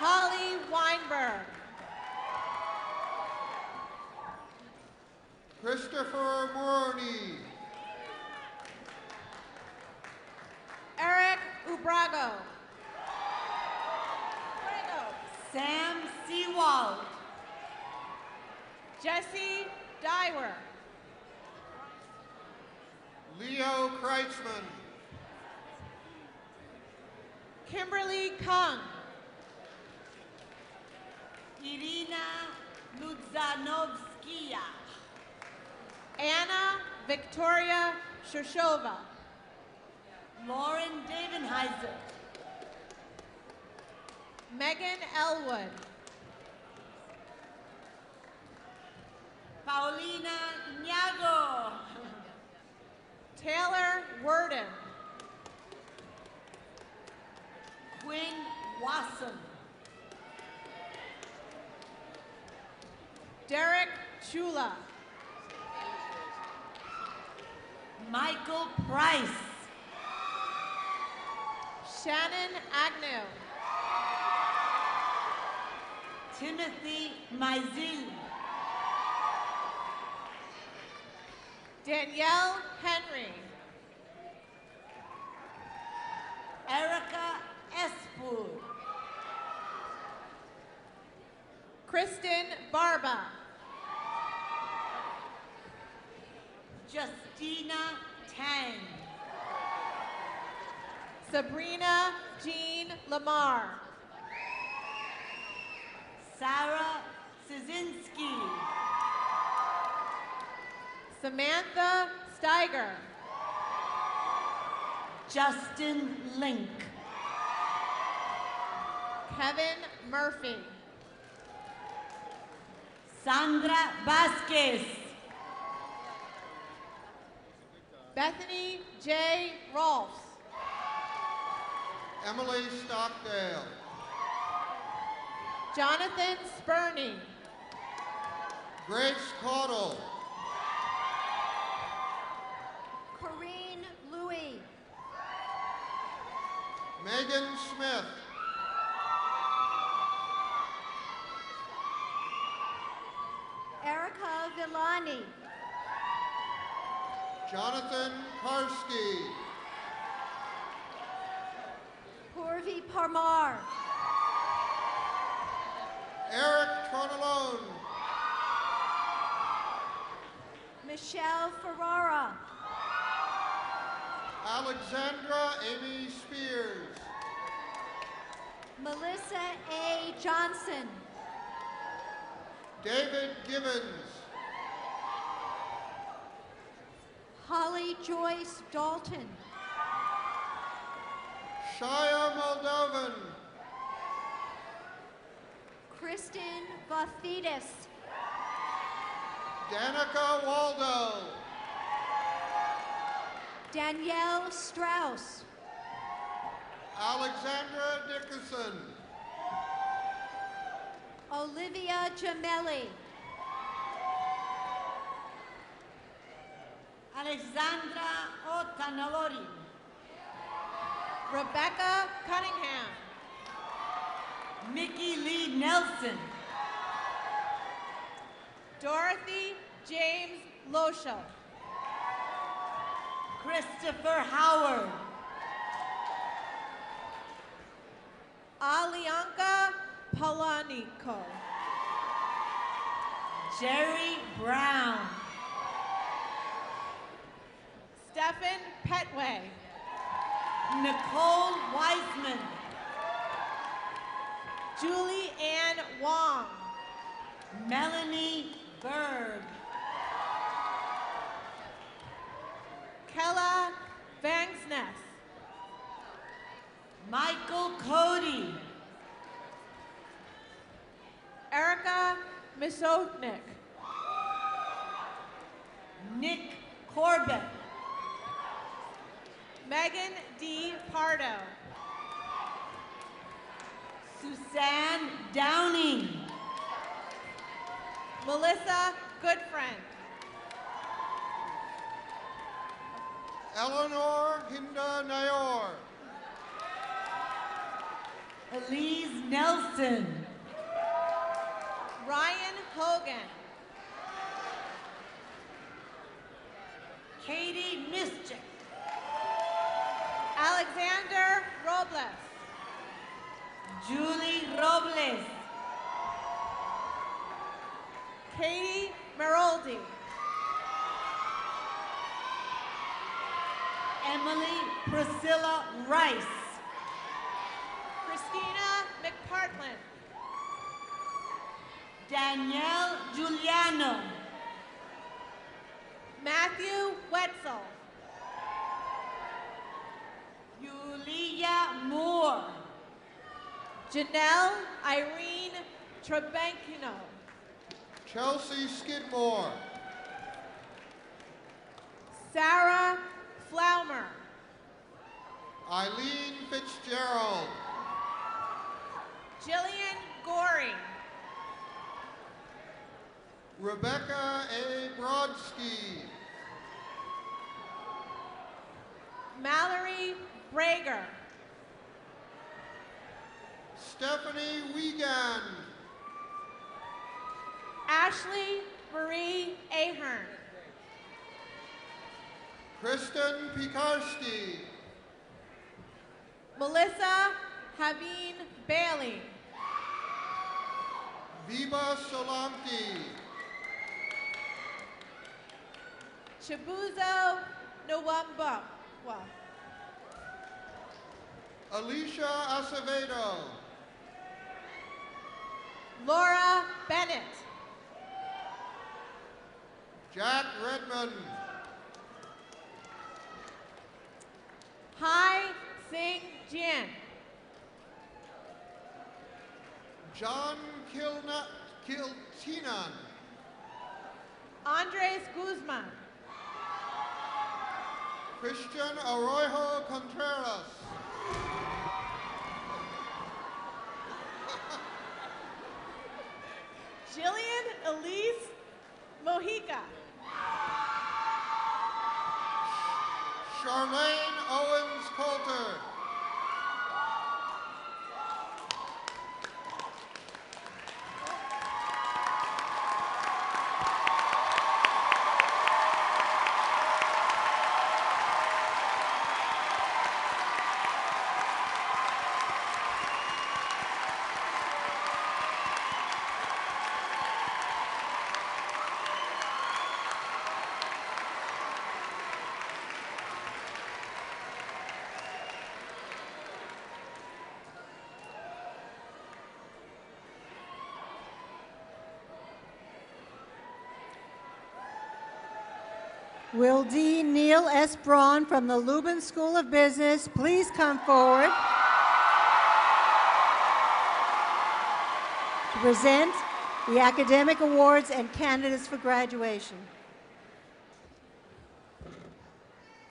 Holly Weinberg. Christopher Moroni. Eric Ubrago. Sam Seawald. Jesse Dyer. Leo Kreitzman. Kimberly Kung. Irina Ludzanovskia. Anna Victoria Shoshova. Lauren Davenheiser. Megan Elwood. Paulina Iñago. Taylor Worden. Quinn Wasson. Derek Chula. Michael Price. Shannon Agnew. Timothy Mizil. Danielle Henry. Erica Espur. Kristen Barba. Justina Tang. Sabrina Jean Lamar. Sarah Szynski. Samantha Steiger. Justin Link. Kevin Murphy. Sandra Vasquez. Bethany J. Rolfs. Emily Stockdale. Jonathan Spurney. Grace Caudle. Corrine Louis. Megan Smith. Erica Villani. Jonathan Karski. Purvi Parmar. Eric Tronalone. Michelle Ferrara. Alexandra Amy Spears. Melissa A. Johnson. David Gibbons. Holly Joyce Dalton. Shia Moldovan. Kristen Vathidis. Danica Waldo. Danielle Strauss. Alexandra Dickerson. Olivia Gemelli. Alexandra Otanalori. Rebecca Cunningham. Mickey Lee Nelson. Dorothy James Loschel. Christopher Howard. Alianka Polaniko. Jerry Brown. Stephen Petway. Nicole Weisman. Julie Ann Wong. Melanie Berg. Kella Vangsness. Michael Cody. Erica Misotnik. Nick Corbett. Megan D. Pardo. Suzanne Downing. Melissa Goodfriend. Eleanor Hinda Nayor. Elise Nelson. Ryan Hogan. Katie Mischek. Alexander Robles. Julie Robles. Katie Meroldi. Emily Priscilla Rice. Christina McPartland. Danielle Giuliano. Matthew Wetzel. Yulia Moore. Janelle Irene Trebenkino. Chelsea Skidmore. Sarah Flaumer. Eileen Fitzgerald. Jillian Gorey. Rebecca A. Brodsky. Mallory Brager. Stephanie Wiegand. Ashley Marie Ahern. Kristen Piekarski. Melissa Haveen Bailey. Viva Solanki. Chibuzo Nwamba. Alicia Acevedo. Laura Bennett. Jack Redmond. Hai Sing Jin. John Kiltinan. Andres Guzman. Christian Arroyo Contreras. Jillian Elise Mojica. Charlene Owens Coulter. Will D. Neil S. Braun from the Lubin School of Business please come forward? to present the academic awards and candidates for graduation.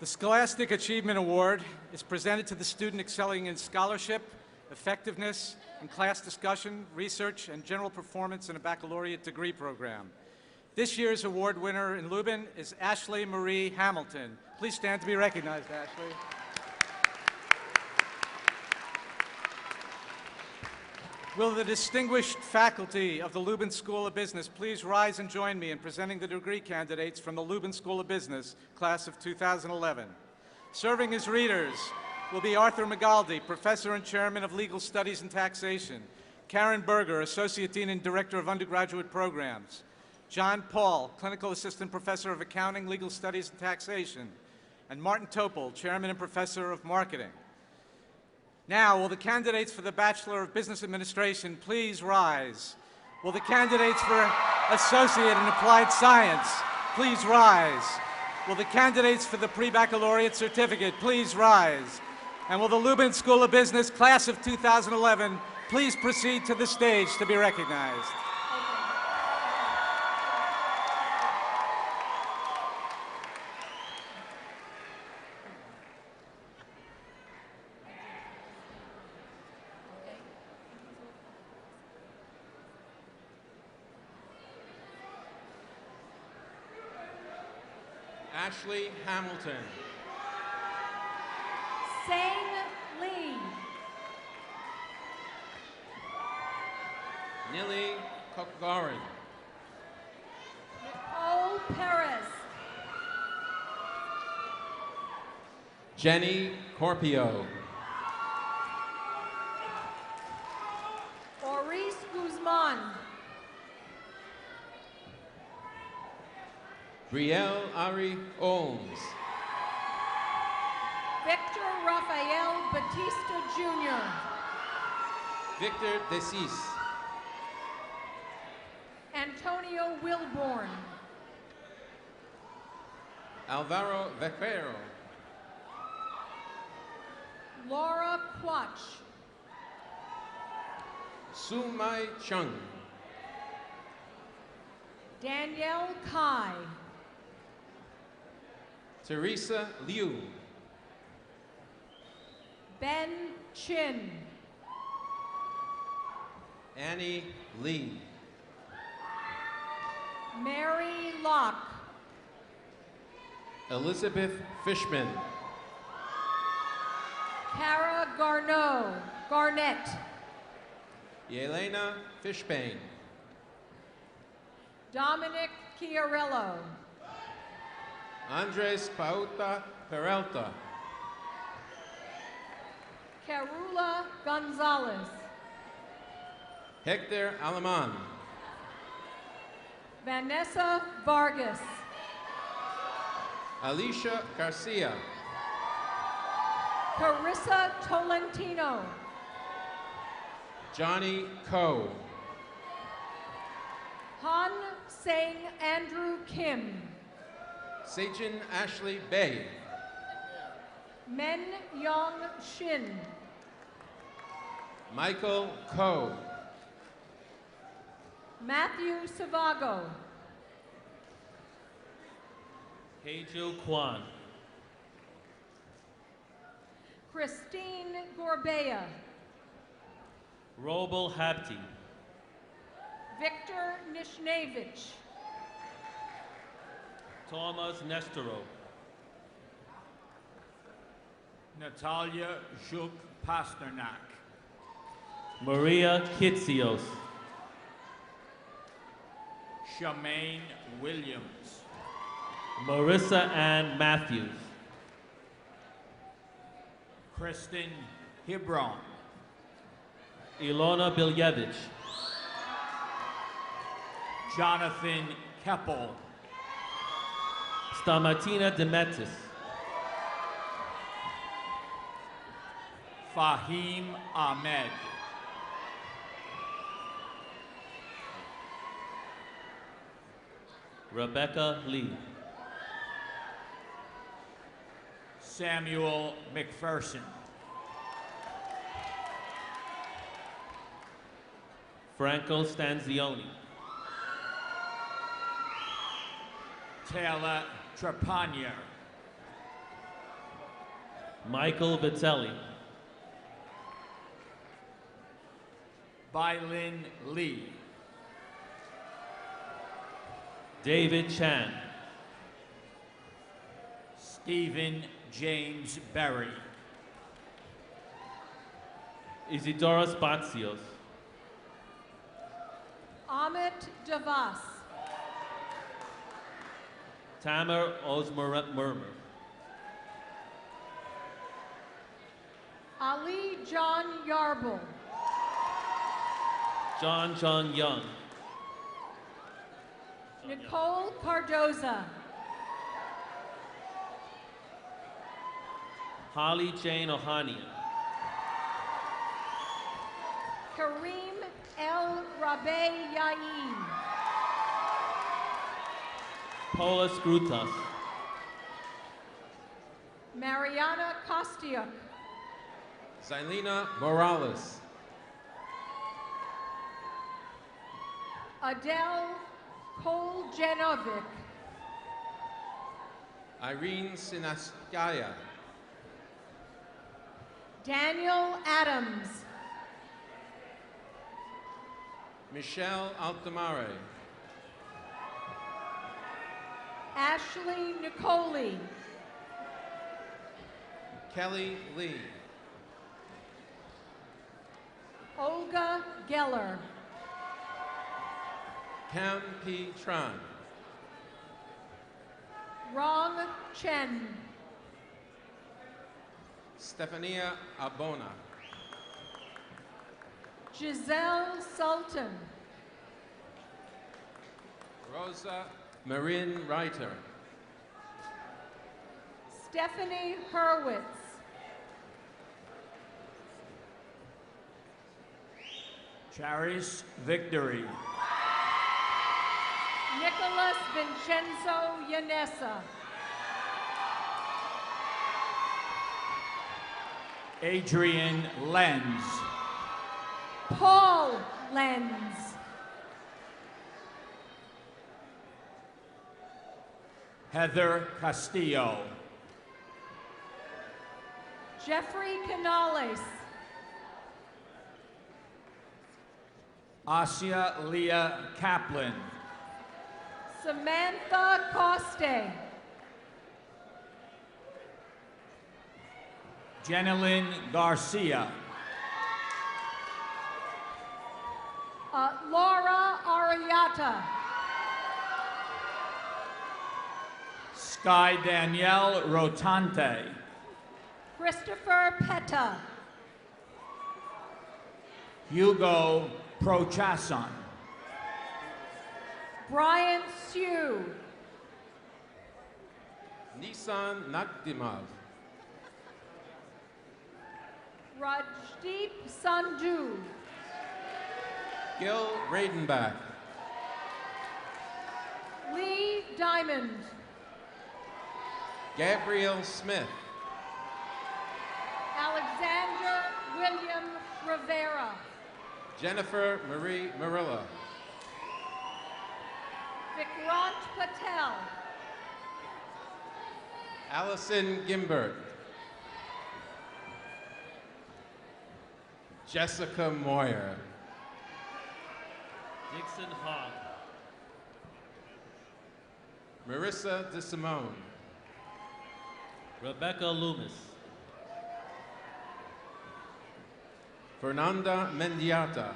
The Scholastic Achievement Award is presented to the student excelling in scholarship, effectiveness, and class discussion, research, and general performance in a baccalaureate degree program. This year's award winner in Leuben is Ashley Marie Hamilton. Please stand to be recognized, Ashley. Will the distinguished faculty of the Leuben School of Business please rise and join me in presenting the degree candidates from the Leuben School of Business, class of 2011. Serving as readers will be Arthur Magaldi, Professor and Chairman of Legal Studies and Taxation, Karen Berger, Associate Dean and Director of Undergraduate Programs, John Paul, Clinical Assistant Professor of Accounting, Legal Studies and Taxation, and Martin Topol, Chairman and Professor of Marketing. Now, will the candidates for the Bachelor of Business Administration please rise? Will the candidates for Associate in Applied Science please rise? Will the candidates for the Pre-Baccalaureate Certificate please rise? And will the Leuben School of Business, class of 2011, please proceed to the stage to be recognized? Ashley Hamilton. Sang Lee. Nili Kokgarin. Nicole Perez. Jenny Corpio. Oris Guzman. Brielle Ari Olms. Victor Rafael Batista Jr. Victor Decis. Antonio Wilborn. Alvaro Vaquero. Laura Quach. Su Mai Chung. Danielle Kai. Teresa Liu. Ben Chin. Annie Lee. Mary Locke. Elizabeth Fishman. Cara Garnett. Yelena Fishbane. Dominic Chiarello. Andres Pauta Peralta. Carula Gonzalez. Hector Alaman. Vanessa Vargas. Alicia Garcia. Carissa Tolentino. Johnny Coe. Han Sang Andrew Kim. Sejin Ashley Bay. Men Yong Shin. Michael Coe. Matthew Savago. Hejil Kwan. Christine Gorbea. Robel Habti. Victor Nishnevich. Thomas Nestorov. Natalia Zhuk Pasternak. Maria Kitsios. Shamaine Williams. Marissa Ann Matthews. Kristen Hebron. Ilona Bilyevich. Jonathan Keppel. Stamatina Demetis. Fahim Ahmed. Rebecca Lee. Samuel McPherson. Franco Stanzioni. Taylor Trepanier. Michael Vitelli. Bailin Lee. David Chan. Stephen James Berry. Isidora Spatsios. Amit Devas. Tamer Osmer Murmur. Ali John Yarble. John Young. Nicole Cardoza. Holly Jane Ohania. Kareem El Rabe Yain. Paula Skrutas. Mariana Kostiuk. Zylina Morales. Adele Koljenovic. Irene Sinaskaya. Daniel Adams. Michelle Altamare. Ashley Nicoli. Kelly Lee. Olga Geller. Cam P. Tran. Rong Chen. Stefania Abona. Giselle Sultan. Rosa Marin Reiter. Stephanie Hurwitz. Charis Victory. Nicholas Vincenzo Yanessa. Adrian Lenz. Paul Lenz. Heather Castillo. Jeffrey Canales. Asia Leah Kaplan. Samantha Coste. Jenilyn Garcia. Laura Ariata. Sky Danielle Rotante. Christopher Petta. Hugo Prochason. Brian Sue. Nissan Nakdimov. Rajdeep Sandhu. Gil Radenbach. Lee Diamond. Gabrielle Smith. Alexander William Rivera. Jennifer Marie Marilla. Vikrant Patel. Allison Gimbert. Jessica Moyer. Dixon Hogg. Marissa DeSimone. Rebecca Loomis. Fernanda Mendiata.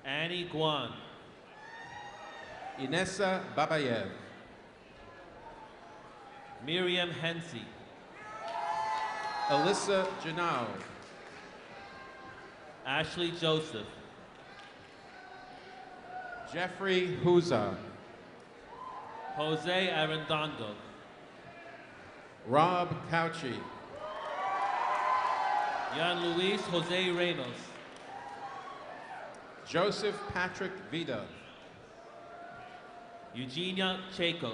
Annie Guan. Inessa Babayev. Miriam Hensey. Alyssa Janau. Ashley Joseph. Jeffrey Huza. Jose Arredondo. Rob Couchy. Jan Luis Jose Ramos. Joseph Patrick Vida. Eugenia Chaco.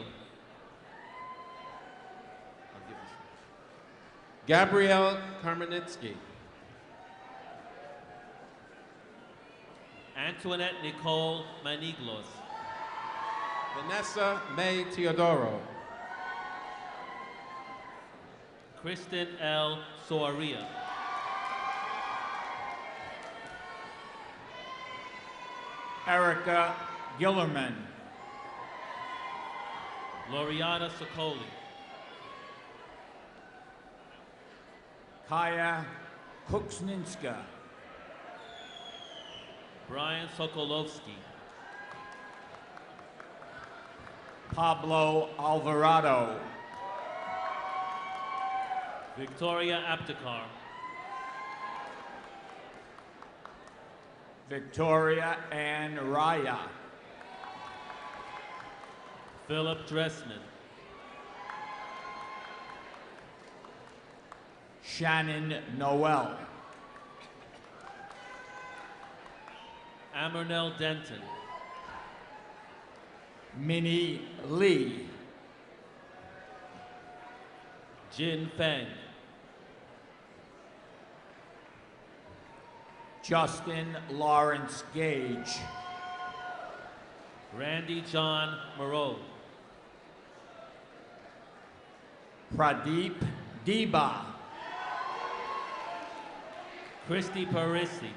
Gabrielle Karmanitsky. Antoinette Nicole Maniglos. Vanessa May Teodoro. Kristen L. Soaria. Erica Gillerman. Loriana Sokoli. Kaya Kuksninska. Brian Sokolovsky. Pablo Alvarado. Victoria Aptekar. Victoria Ann Raya. Philip Dressman. Shannon Noel. Amernell Denton. Minnie Lee. Jin Feng. Justin Lawrence Gage. Randy John Moreau. Pradeep Deba. Christy Parisi.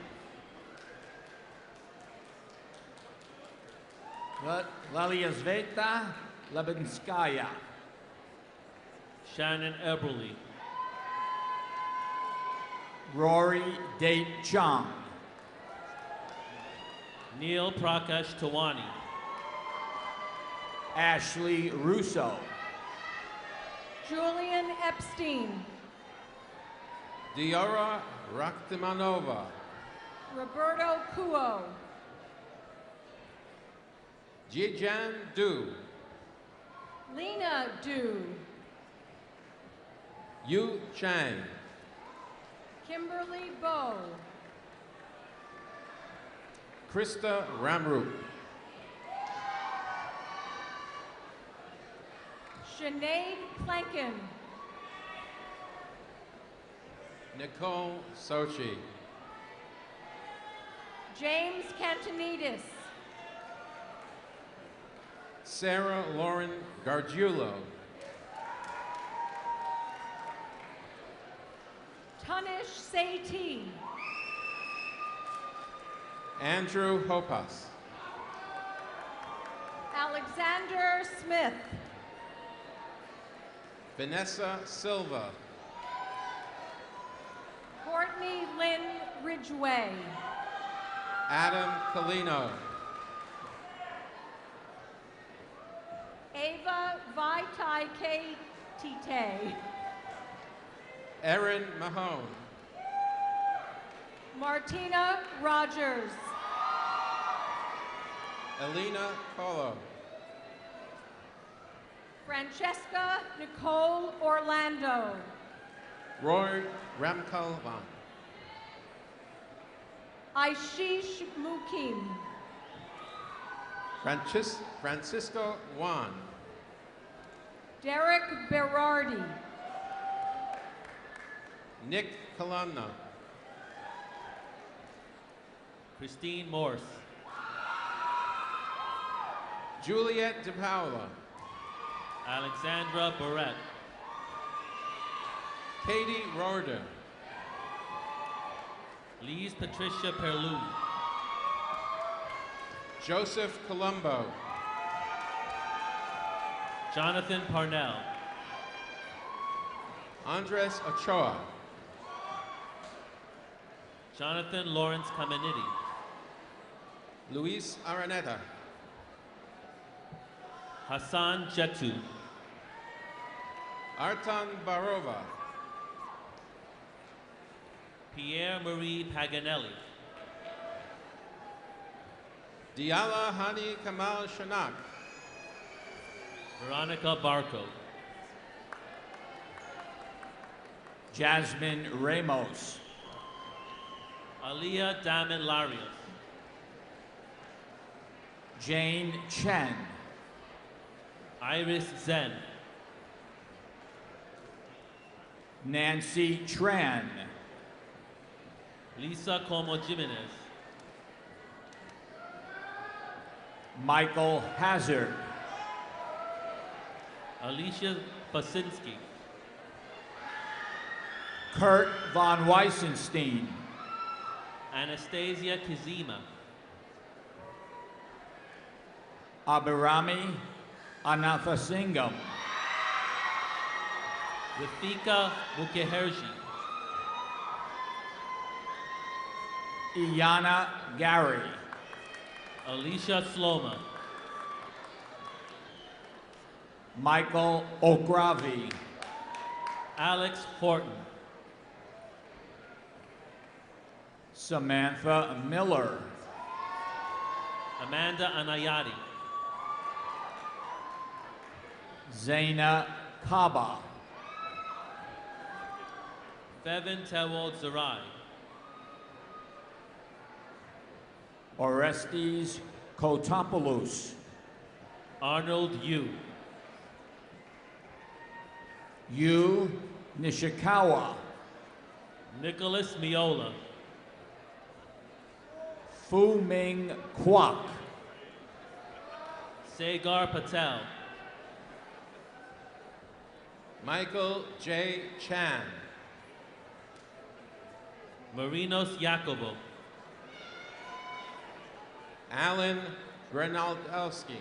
Laliazveta Lebinskaya. Shannon Eberly. Rory Date Chung. Neil Prakash Tawani. Ashley Russo. Julian Epstein. Diora Rakhtimanova. Roberto Kuo. Jijan Du. Lena Du. Yu Chang. Kimberly Bow. Krista Ramroop. Sinead Plankin. Nicole Sochi. James Cantonidis. Sarah Lauren Gargiulo. Tunish Seiti. Andrew Hopas. Alexander Smith. Vanessa Silva. Courtney Lynn Ridgway. Adam Colino. Ava Vaitai K. Tite. Erin Mahone. Martina Rogers. Elena Colo. Francesca Nicole Orlando. Roy Ramkalvan. Aishish Mukim. Francisco Juan. Derek Berardi. Nick Colonna. Christine Morse. Juliet DePaula. Alexandra Barrett. Katie Rorder. Lise Patricia Perlou. Joseph Colombo. Jonathan Parnell. Andres Ochoa. Jonathan Lawrence Caminiti. Luis Araneta. Hassan Jetu. Artan Barova. Pierre Marie Paganelli. Diala Hani Kamal Shanak. Veronica Barco. Jasmine Ramos. Aliyah Daman Larios. Jane Chen. Iris Zen. Nancy Tran. Lisa Como Jimenez. Michael Hazard. Alicia Basinski. Kurt von Weissenstein. Anastasia Kizima. Abhirami Anathasingam. Rafika Mukherjee. Iyana Gary. Alicia Sloma. Michael Okravi. Alex Horton. Samantha Miller. Amanda Anayati. Zaina Kaba. Fevin Tewald Zarai. Orestes Kotopoulos. Arnold Yu. Yu Nishikawa. Nicholas Miola. Fu Ming Kwok. Sagar Patel. Michael J. Chan. Marinos Jacobo. Alan Grenaldowski.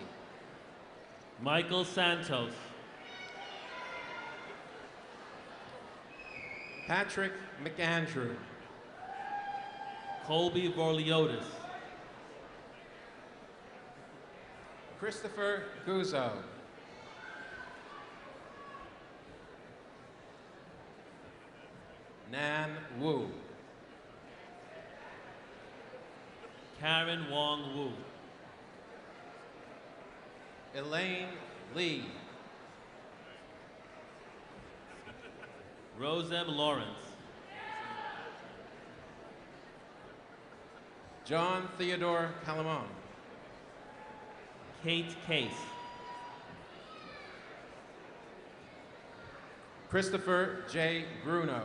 Michael Santos. Patrick McAndrew. Colby Vorliotis. Christopher Guzzo. Nan Wu. Karen Wong Wu. Elaine Lee. Rosem Lawrence. John Theodore Calamon. Kate Case. Christopher J. Bruno.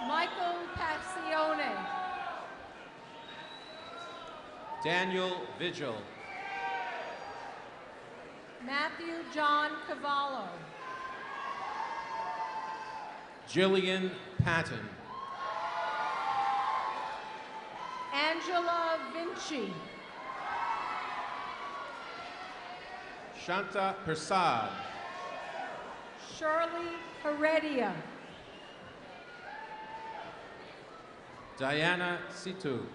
Michael Passione. Daniel Vigil. Matthew John Cavallo. Jillian Patton. Angela Vinci. Shanta Persad. Shirley Heredia. Diana Situ.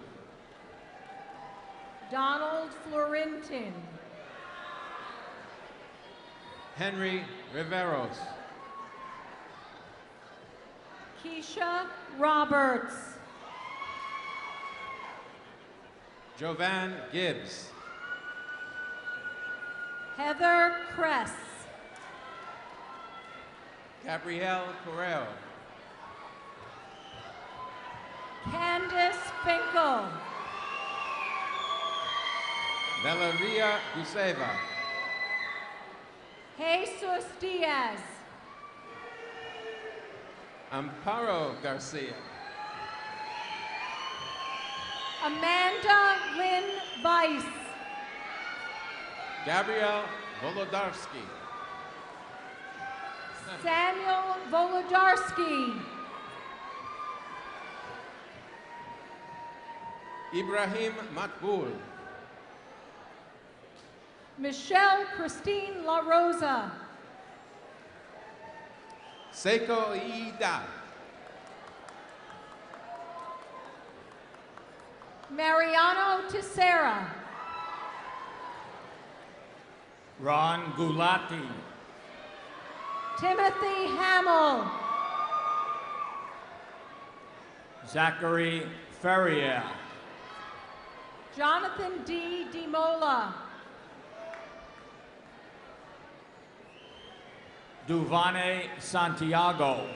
Donald Florentin. Henry Riveros. Keisha Roberts. Jovan Gibbs. Heather Kress. Gabrielle Correo. Candace Finkel. Valeria Guseva. Jesus Diaz. Amparo Garcia. Amanda Lynn Weiss. Gabrielle Volodarsky. Samuel Volodarsky. Ibrahim Makbul. Michelle Christine La Rosa. Seiko Ida. Mariano Tissera. Ron Gulati. Timothy Hamill. Zachary Ferrier. Jonathan D. DiMola. Duvane Santiago.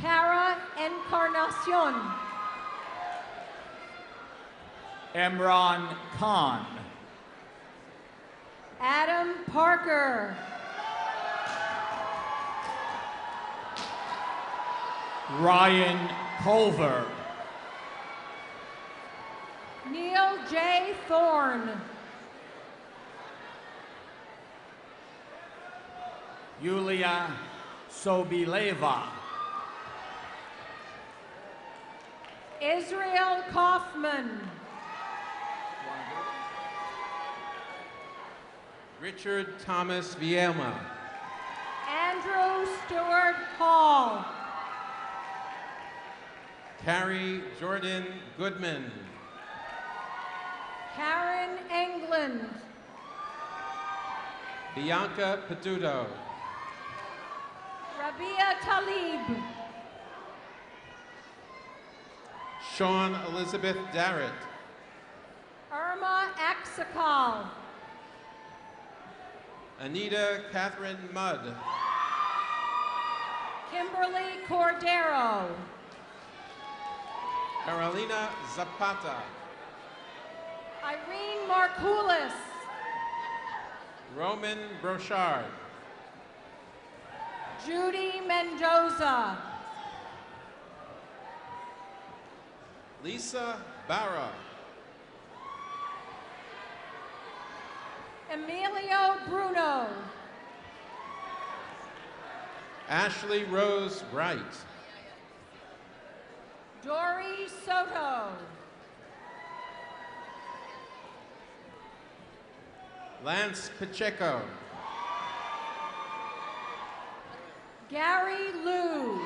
Cara Encarnacion. Emron Khan. Adam Parker. Ryan Culver. Neil J. Thorne. Yulia Sobileva. Israel Kaufman. Richard Thomas Vielma. Andrew Stewart Hall. Carrie Jordan Goodman. Karen England. Bianca Peduto. Rabia Talib. Sean Elizabeth Darrett. Irma Axakal. Anita Catherine Mudd. Kimberly Cordero. Carolina Zapata. Irene Markoulis. Roman Brochard. Judy Mendoza. Lisa Barra. Emilio Bruno. Ashley Rose Wright. Dory Soto. Lance Pacheco. Gary Liu.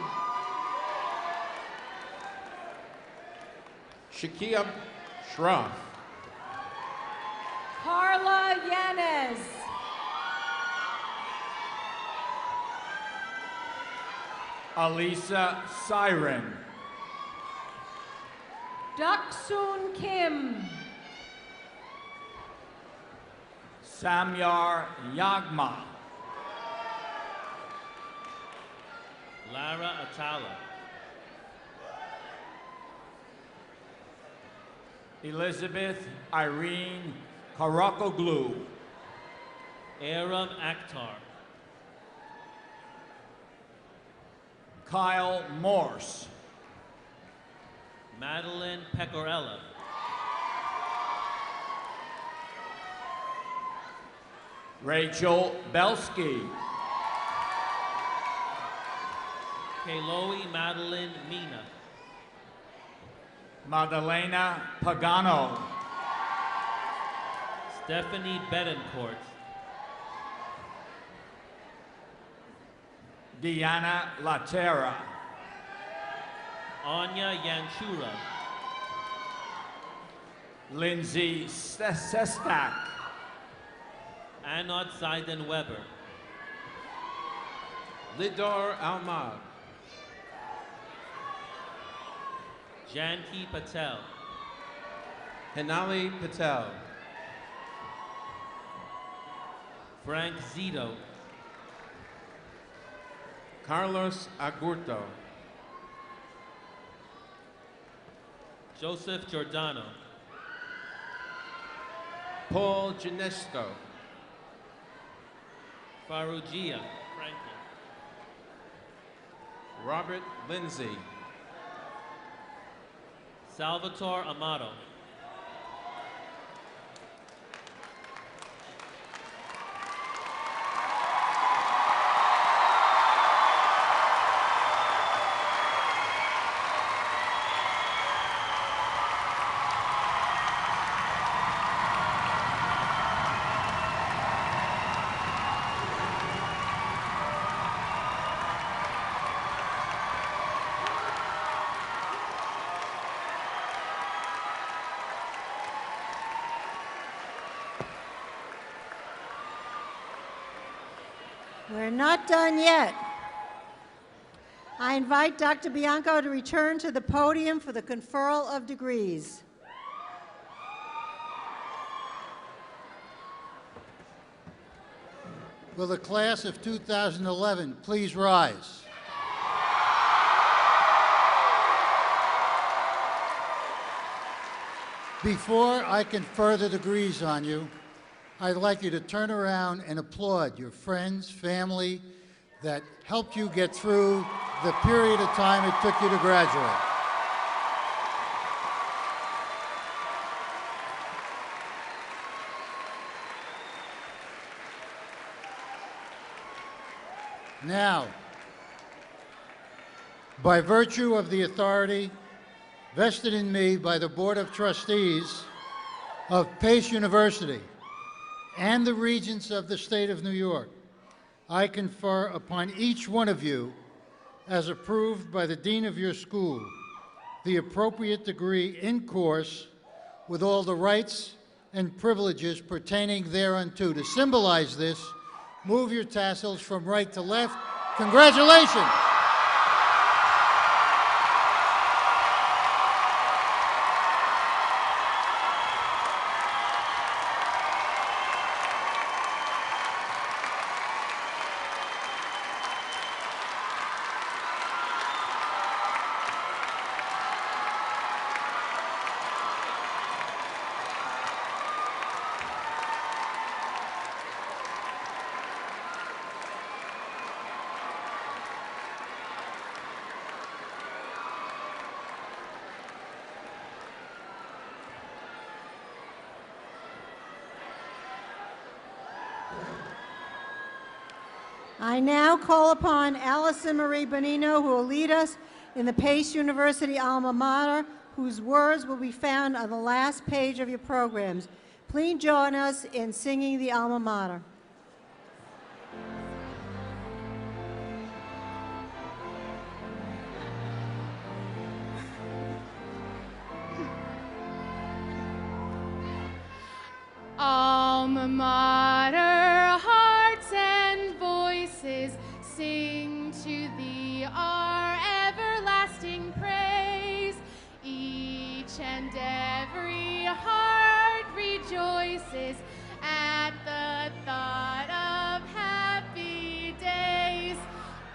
Shakia Shroff. Carla Yanez. Alisa Siren. Daksun Kim. Samyar Yagma. Lara Atala. Elizabeth Irene Karakoglu. Aram Akhtar. Kyle Morse. Madeline Pecorella. Rachel Belsky. Kaloe Madeline Mina. Madalena Pagano. Stephanie Betancourt. Deanna Latera. Anya Yanchura. Lindsay Sestak. Anot Zaiden Weber. Lidor Almag. Janki Patel. Hinali Patel. Frank Zito. Carlos Agurto. Joseph Giordano. Paul Ginesto. Farugia Franklin. Robert Lindsay. Salvatore Amato. We're not done yet. I invite Dr. Bianco to return to the podium for the conferral of degrees. Will the class of 2011 please rise? Before I confer the degrees on you, I'd like you to turn around and applaud your friends, family that helped you get through the period of time it took you to graduate. Now, by virtue of the authority vested in me by the Board of Trustees of Pace University and the Regents of the State of New York, I confer upon each one of you, as approved by the Dean of your school, the appropriate degree in course with all the rights and privileges pertaining thereunto. To symbolize this, move your tassels from right to left. Congratulations! I now call upon Allison Marie Bonino, who will lead us in the Pace University alma mater, whose words will be found on the last page of your programs. Please join us in singing the alma mater. Alma mater, hearts and voices, sing to thee our everlasting praise. Each and every heart rejoices at the thought of happy days.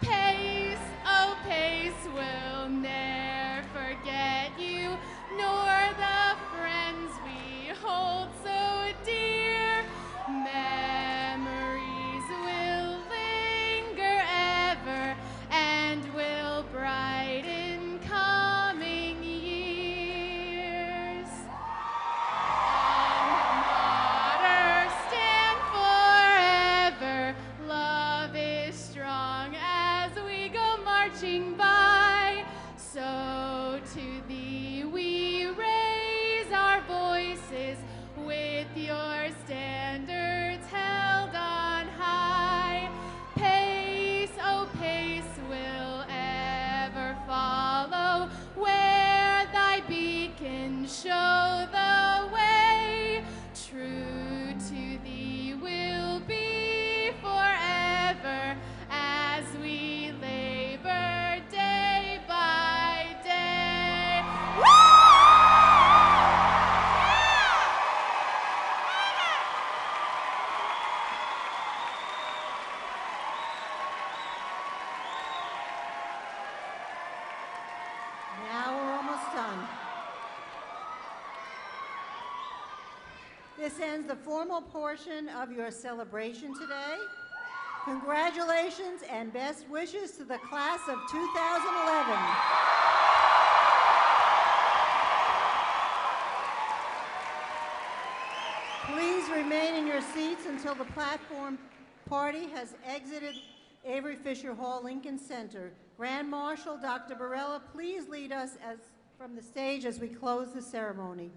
Pace, oh Pace, will ne'er forget you, nor the friends we hold so dear. Memories will linger ever and will brighten coming years. Alma mater, stand forever. Love is strong as we go marching by. So to thee we raise our voices with your standards held on high. Pace, oh Pace, will ever follow where thy beacon show the way. True to thee will be forever as we labor day by day. Now we're almost done. This ends the formal portion of your celebration today. Congratulations and best wishes to the class of 2011. Please remain in your seats until the platform party has exited Avery Fisher Hall, Lincoln Center. Grand Marshal Dr. Barella, please lead us from the stage as we close the ceremony.